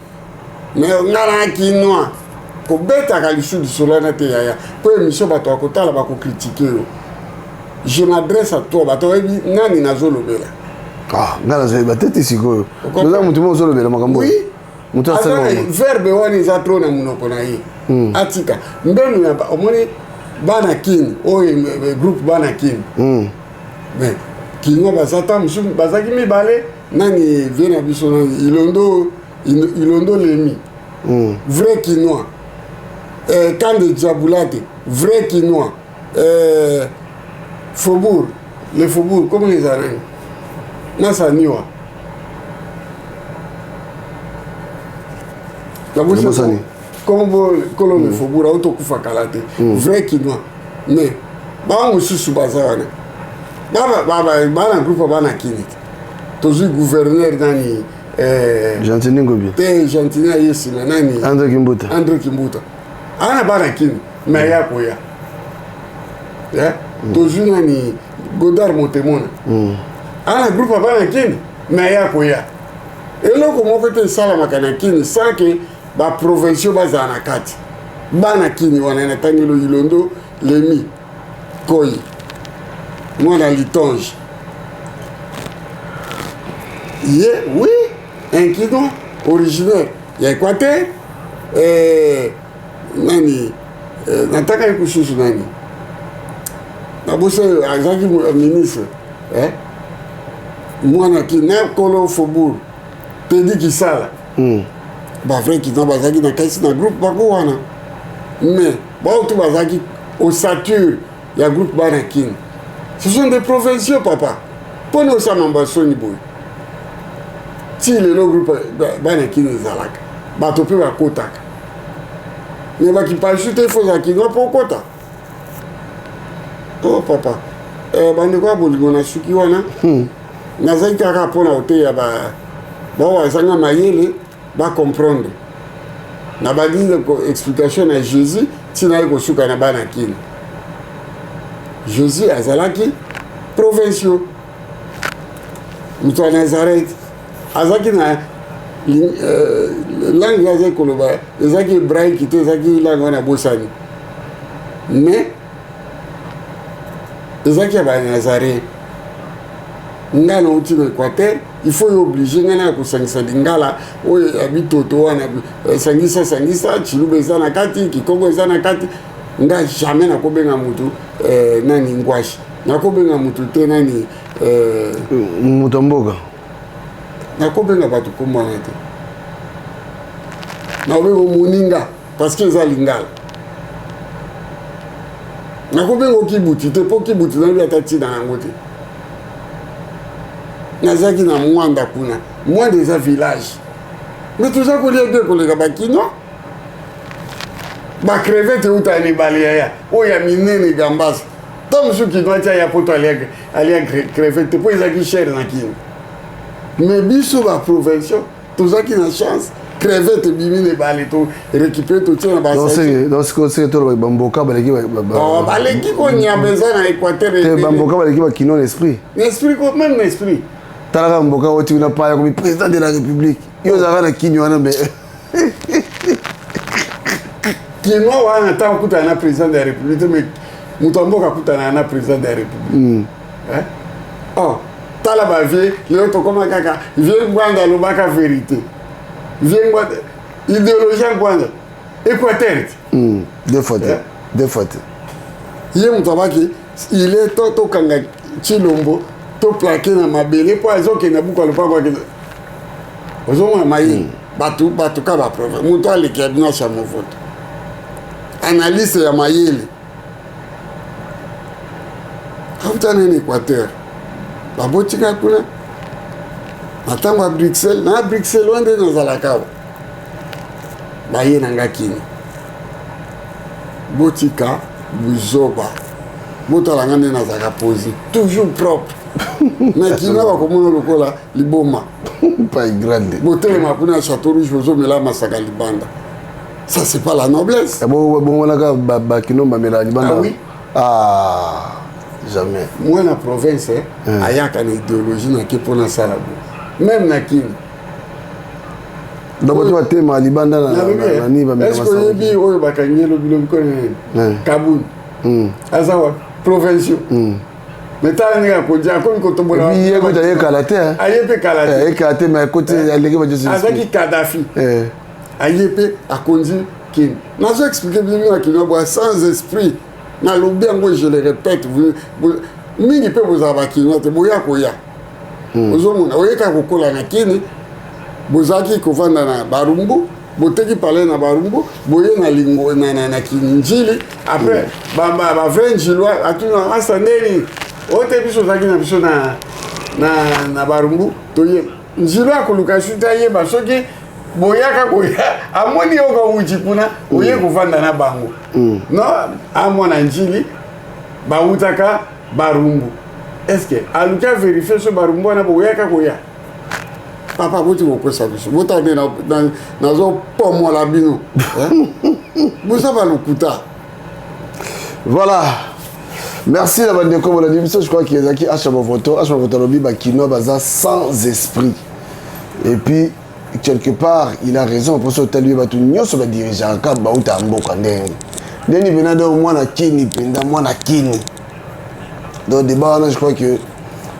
mais nga na kinois kobetaka lisusu lisolana te yaya mpo émission bato bakotala bakokritike yo. Je m'adresse à toi bato oyebi nani nazolobela nga nazoloba tete sikoyo oza motu mo ozolobela makambo moto asala verbe wana eza trop na monoko na ye atika mbenu ya omoni bana kini oyo groupe bana kini mais kino bazata mosusu bazaki mibale nani vie na biso nani ilondo lemi vrai kinois Kande Diaboulate vrai kinois Faubourg les Faubourg comment les arènes Nassaniwa Kombo kolone Faubourg autokufa kalate vrai kinois mais ba mususu bazawana baba groupe bana kini tozu gouverneur nani Gentini Ngobi te Gentini yesi na nani André Kimbuta ana bana kini mais ya koya tozu nani Godard Montemona ana groupe bana kini mais ya koya eloko moko te sala makana kini sans que ba provinciaux bazana kati bana kini wana na tangelo ilondo lemi koi mwana litonge oui un kinois originaire ya Équateur nani nataka ikususu nani nabose azaki ministre mwana kina kolo Faubourg Teddy Kisala ba vrai kinois bazaki na kaisi na groupe bako wana mais baotu bazaki au sature ya groupe bana kini. Ce sont des provinciaux, papa. Pour nous, ça m'a soni boy. Si le groupe Banaki n'est pas là, bateau peut à Kotak. Mais qui pas chuter, il faut qu'il doit pour Kota. Oh, papa. Bandekwa Boligona Sukiwana. Nazai Kaka pour la hôtel, bah, ça n'a maillé, va comprendre. N'a pas dit l'explication à Jésus, si n'a pas su qu'à Banaki. Jésus azalaki provinciaux mutu wa Nazareth azaki na langue azaki koloba ezaki hébraïque te ezaki langue wana bosani mais ezaki ya Nazareth nga na uti na Équateur il faut y obliger nga na kosangisa lingala oyo ya bitoto wana sangisa chiluba eza na kati kikongo eza na kati nga jamais nakobenga mutu nani ngwashi nakobenga mutu te nani mutu mboka nakobenga batu komwana te nakobenga moninga parce que eza lingala nakobenga okibuti te po kibuti nayebi ata ntina yango te nazalaki na mwanda kuna mwanda eza village mais toza kolia de koleka bakino bakrevete uta ni ebale yaya oyo ya minene gambasa ta mosu kino atia ya poto alia crevete mpo ezalaki chere na kino mais biso baprovinciaux tozalaki na chance crevete ebimi na ebale to récupere totia na bamboka baleki konyamba eza na Équateur bamboka baleki bakino na esprit même na esprit talaka mboka oti una paya komi président de la république yo ozalaka na kini wana me kino wana ntango kutana na président de la république mais Moutamboka kutana na président de la République. Oh, tala ba vie, le to koma kaka, vie ngwanda lobaka vérité. Vie ngwanda idéologie ngwanda. Équateur. Deux fautes. Deux fautes. Yé Moutabaki, il est to kanga Chilombo, to plaqué na mabele po azoke na buko lopa kwa kina. Ozoma mayi, batu ka ba preuve. Muto aleki abina cha movoto. Analyse ya mayele. Hautana ni Équateur. Babotika kuna. Matango a Bruxelles, na Bruxelles wande na zalakawa. Baye nanga kini. Botika buzoba. Botala ngande na zaka posi. Toujours propre. Mais qui n'a pas comme lokola liboma. Pas grande. Botelema mapuna château rouge bozo mela masaka libanda. Ça c'est pas la noblesse. Bon on a ba kino ba mela libanda. Ah oui. Ah jamais. Moi na province ayaka na idéologie na kepona sala. Même na kini. Donc tu vas tema libanda na ni ba mela. Est-ce que yebi oyo bakangelo bilo ko ne Kaboul. Azawa provincial. Mais t'as un peu comme quand on a dit que tu as kalaté hein. Ayepe kalaté. Kalaté mais écoute allégué ba Joseph. Azaki Kadhafi. Ayepe akonzi kin. Na zo expliquer bien à Kino sans esprit. Na lobi ngo je le répète vous mingi pe vous avaki no te boya koya. Ozomona oyeka kokola na kini. Bozaki kovanda na Barumbu. Boteki parler na Barumbu, boye na lingo na kinjili après ba 20 jilwa atuna asandeli ote biso zaki na biso na Barumbu toye njilwa koluka shuta ye ba soki boyaka koya amoni oka uji kuna oye kuvanda na bango no amona njili ba utaka Barumbu est-ce que aluka vérifier so Barumbu na boyaka koya papa boti kokosa biso botande nazo pomo la bino bosa ba lokuta. Voilà. Merci la bande de comme on a dit je crois qu'il y a qui achama photo lobi ba kino baza sans esprit. Et puis quelque part il a raison pour ce tel lui ba tout nyoso ba dirigeant ka ba uta mboka ndenge. Deni benado mwana kini penda mwana kini. Donc débat là je crois que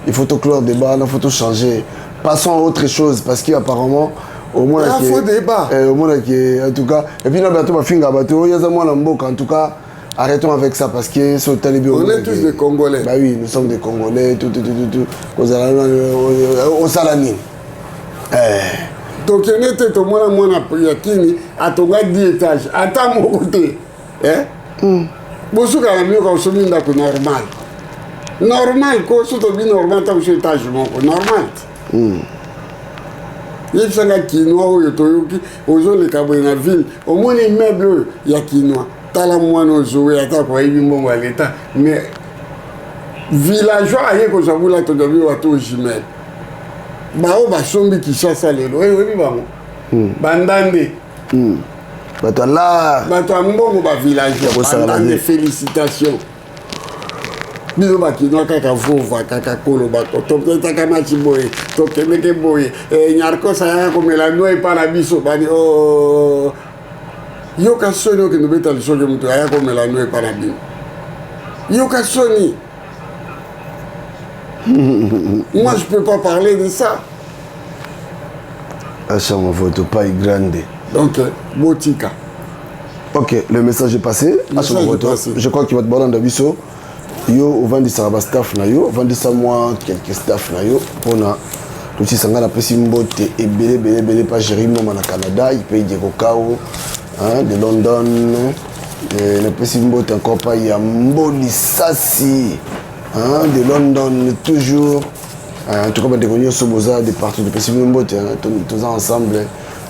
il faut tout clore débat là faut tout changer. Passons à autre chose parce qu'apparemment au moins il faut débat au moins en tout cas et puis là bientôt ma finga bateau il y a moi en tout cas arrêtons avec ça parce que sur télévision on est tous des Congolais. Bah oui nous sommes des Congolais tout au salami donc on était au moins yakini atonga 10 étages ata mon côté bosuka na mieux quand somi ndako normal ko surtout bien normal ta sur étage normal. Il y a des Kinois qui sont dans la ville. Au moins, les meubles, il y a Kinois. T'as la moine joué à ta quoi, il y a l'État. Mais villageois, il y a des gens qui sont dans les jumelles. Bao basombi qui chasse les lois. Oui, bandande. Bato là. Bato ambongo ba villageois. Bandande, félicitations. Biso bakino kaka vova kaka kolo bato topeta kama chiboye tokemeke boye nyarko saya komela no epana biso bani o yoka soni okendo beta lisoke mutu aya komela no epana bino yoka soni. Moi je peux pas parler de ça. Acha mon photo pas grande. Donc botika. OK, le message est passé. Acha mon photo. Je crois qu'il va te balancer dans biso. Yo vandi sa staff na yo vandi sa moi quelques staff na yo pona tuti sanga na pesi mbote et belé pas Jérémy na Canada il paye des kokao hein de London na pesi mbote encore pas ya mboli sasi hein de London toujours en tout cas des réunions soboza de partout de pesi mbote tous ensemble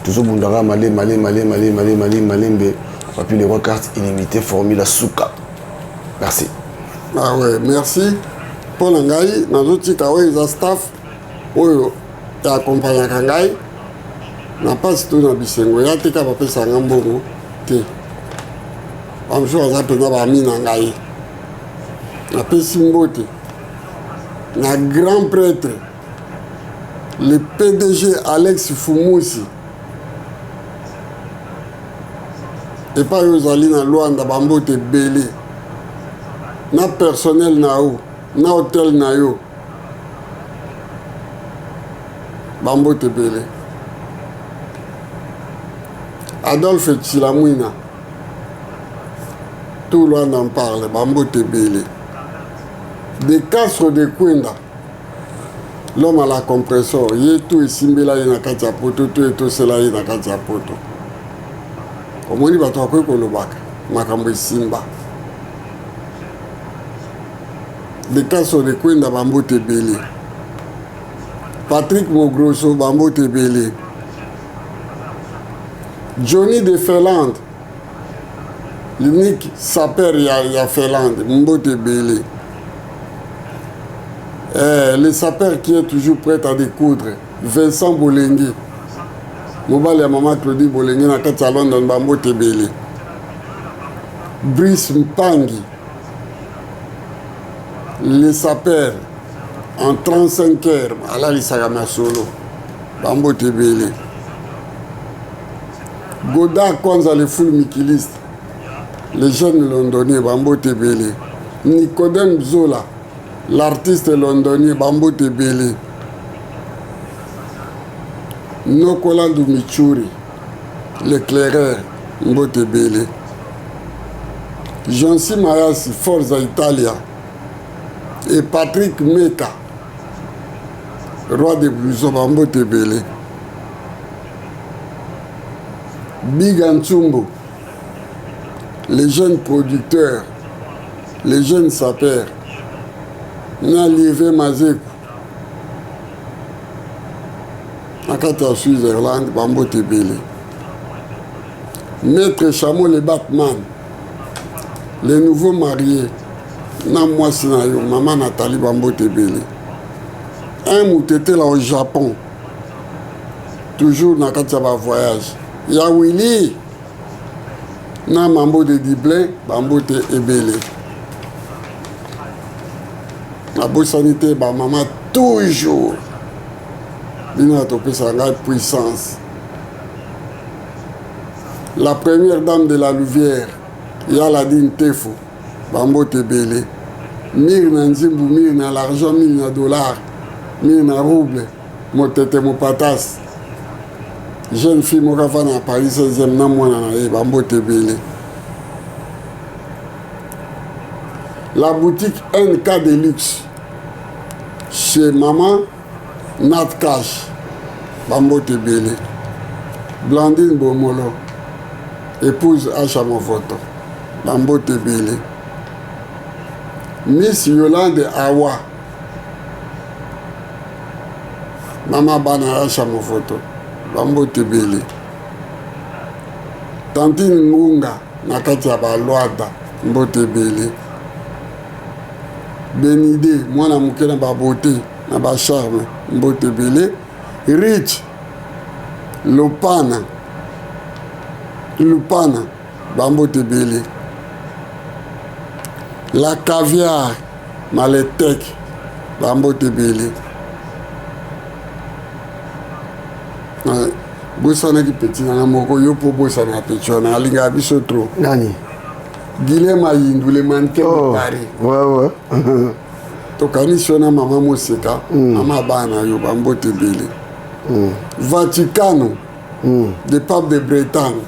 tous bundara malé malembe puis les rois cartes illimitées formule Souka. Merci. Ah ouais, merci. Pour l'angai, dans d'autres cas, les staff, oyo, ta accompagne kangai, n'a pas tout dans bisengo, ya te capable ça ngambongo, te. Am jour ça peut pas mis nangai. Na pesimbote. Na grand prêtre. Le PDG Alex Fumusi. Et pas aux alliés dans Luanda Bambote Belé. na personnel na yo na hôtel na yo bambote ebele. Adolphe Chilamwina, tout le monde en parle, bambote ebele. De Castro de Kwenda, l'homme à la compression, il est tout esimbela ye na kati ya poto, tout etosela ye na kati ya poto. Omoni bato akoki kolobaka makambo esimba. De Castro de Kwenda bambote ebele. Patrick Mogrosso bambote ebele. Johnny de Finlande, l'unique sapeur ya Finlande, mbote ebele. Le sapeur qui est toujours prêt à découdre, Vincent Bolengi, mobile ya Maman Claudie Bolengi na kati ya London bambote ebele. Brice Mpangi, le sapeur en 35 heures alalisaka na solo bambote ebele. Godard Kwanza le full mikiliste, les jeunes londoniens bambote ebele. Nicodème Zola, l'artiste londonien bambote ebele. Nokola Dumichuri, l'éclaireur mbote ebele. Jansi Mayasi, Forza Italia. Et Patrick Meka, roi des blousons bambote ebele. Big Antsumbo, les jeunes producteurs, les jeunes sapeurs, Nalieve Mazeku, nakati ya Switzerland, bambote ebele. Maître Chameau le Batman, les nouveaux mariés, na mwasi na yo, Maman Nathalie bambote ebele. Un moutete là au Japon, toujours nakati ya ba voyage. Ya Willy na mambo de Diblin bambote ebele. La bonne sanité ba maman toujours bina topesa ngai puissance. La première dame de la Louvière Yaladine Tefo bambote ebele. Mire na nzimbu, mire na l'argent, mire na dollar, mire na rouble, motete mopatas. Jeune fille Mokafana à Paris 16e na mwana na ye bambote ebele. La boutique NK Deluxe chez Maman Nat Cash bambote ebele. Blandine Bomolo, épouse Acha Mofoto bambote ebele. Miss Yolande Awa, Mama Bana Acha Mofoto bambote ebele. Tantine Ngunga na kati ya balwada mbote ebele. Benide mwana moke na babote na bacharme mbote ebele. Rich Lupana bambote ebele. La Caviar Maletek bambote ebele. Bosanaki petit na moko yo po bosana petit na alinga biso trop. Nani? Guilhem Ayindou le mannequin de Paris. Ouais. Tokani sona Mama Moseka, Mama Bana yo bambote ebele. Vaticano, le pape de Bretagne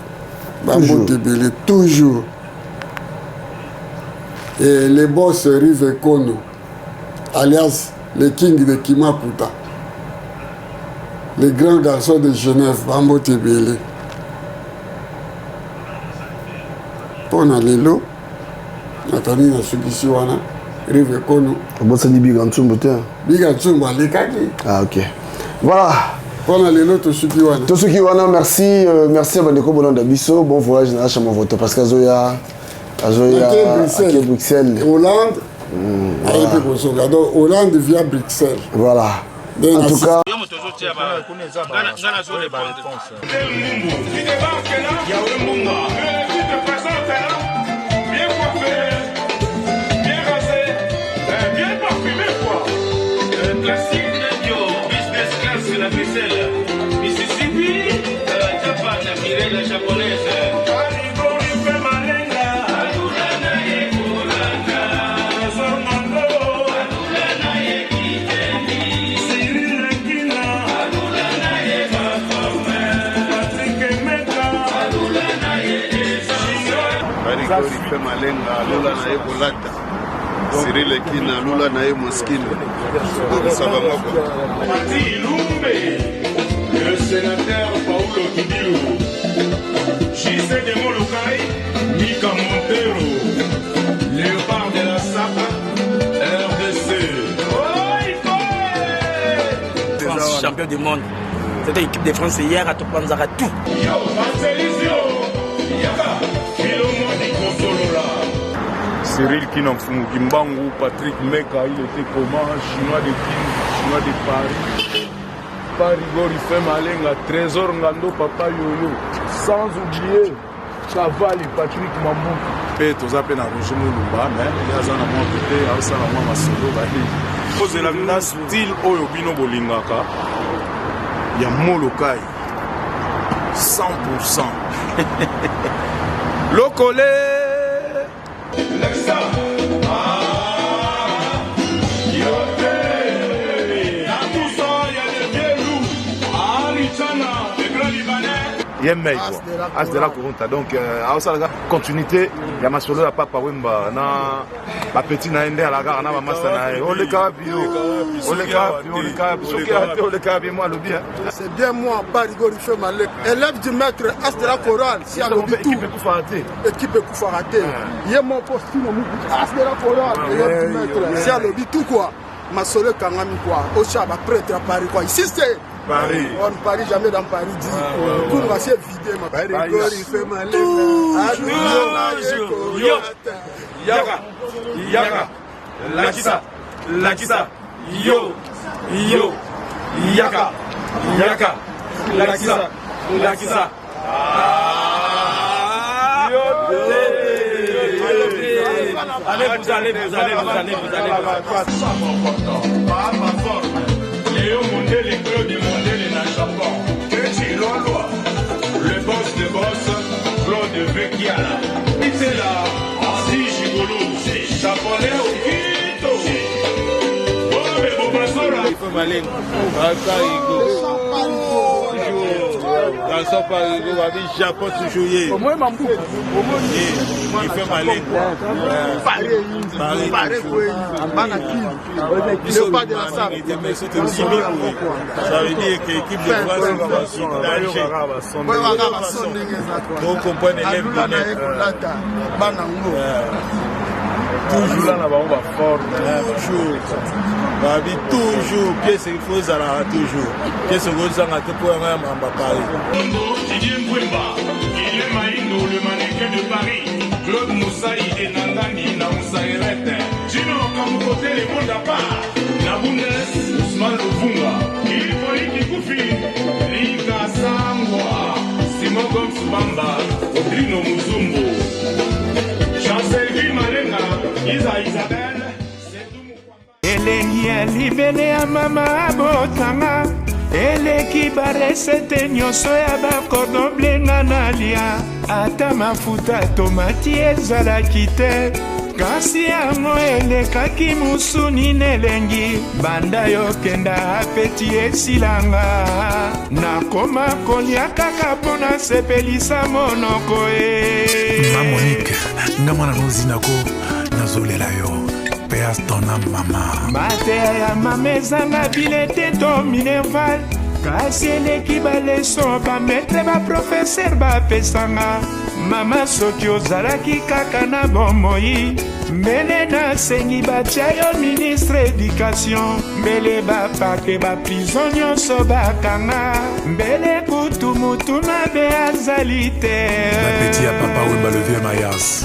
bambote ebele toujours. Et les boss Rive Kono, alias le king de Kimakuta. Les grands garçons de Genève, bambote ebele. Pona lelo, natani na sukisi wana, Rive Kono. Bosani Big Antsumbo te. Big Antsumbo alekaki. Ah ok. Voilà. Pona lelo to suki wana. To suki wana, merci à Bandeko Bolanda Bisso. Bon voyage na Chama Voto parce qu'Azoya à Bruxelles. Hollande. Donc Hollande via Bruxelles. Voilà. En tout cas. Igorife Malenga lula na ye bolata Cyril Ekina lula na ye moskine Sabamoko Mati Lumbe, le sénateur Paulo Kidilu, Gisè de Molokai, Mika Montero, Léopard de la Sapa, RDC. France, champion du monde. C'était l'équipe de France hier à Topanzara tout. Yo, Marcelisio, Yaka, Kilomo di Kosolola. Cyril Kinamfungu Kimbangu, Patrick Meka, il était comment? Chinois de King, Chinois de Paris. Igorife Malenga, Trésor Ngando, Papa Yoyo. Sans oublier Chavali, Patrick Mamouki. Pe toza pe na Roger Moulumba, mais il y a un moment côté, à ça la moi masolo bali. Cause la mina style oyo bino bolingaka. Ya Molokai. 100%. Lokole. Lexa. Yemei as de la Kurunta donc à continuité ya masolo ya papa wemba na ba petit na ende ala ga na ba masa na on le kabio moi le bien c'est bien moi pas Igorife Malenga élève du maître as de la chorale si à l'obit tout équipe Koufarate yé mon poste as de la chorale élève du maître si à l'obit tout quoi masolo kangami quoi au chaba prêtre à Paris quoi ici c'est Paris. On ne parie jamais dans Paris dit pour va se vider ma Paris Igorife Malenga Yaka, Lakisa, yo, Yaka, Lakisa. Allez. Léo Mondele, Claude Mondele na Japon. Kechi Lolwa, le boss de boss, Claude Vekiala. Itela, Asi Gigolo, Japonais au Quito. Bobe Bobasora. Il faut Malenga. Dans son Paris, on va dire Japon toujours. au moins Mambu Il fait Malenga. Paris Banaki Léopard de la Sable Ça veut dire que l'équipe de France va sur danger. Donc on peut élève toujours là, on va fort. Toujours. Qu'est-ce qu'il faut, ça toujours. Qu'est-ce qu'il faut, ça pour un Paris. Didier Mbouemba, Guillaume Maïno, le mannequin de Paris. Claude Moussaï et Nandani, na Moussaïrete. Gino Kamukote, les mondes à part. Nabundes, Ousmane Luvunga. Hippolyte Koufi, Rika Sangwa. Simon Gomes Bamba, Odrino Muzumbo. Chancel Malenga, Isabelle. Elengi ya libele ya mama abotanga eleki baresete nyonso ya bakordo blenga nalia ata mafuta tomati ezalaki te kasi yango elekaki musuni nelengi banda yokenda apeti esilanga nakoma kolia kaka mpona sepelisa monoko Ma Monique, nga mwana nozinako nazolela yo. Tona mama mateya ya mama ezanga bilete to minerval kasi eleki baleso bametre baprofeser bapesanga mama soki ozalaki kaka na bomoi mbele nasengi batia yo ministre éducation mbele bapake baprizo nyonso bakanga mbele kutu mutu mabe azali te bapeti ya papa wemba le vieux mayas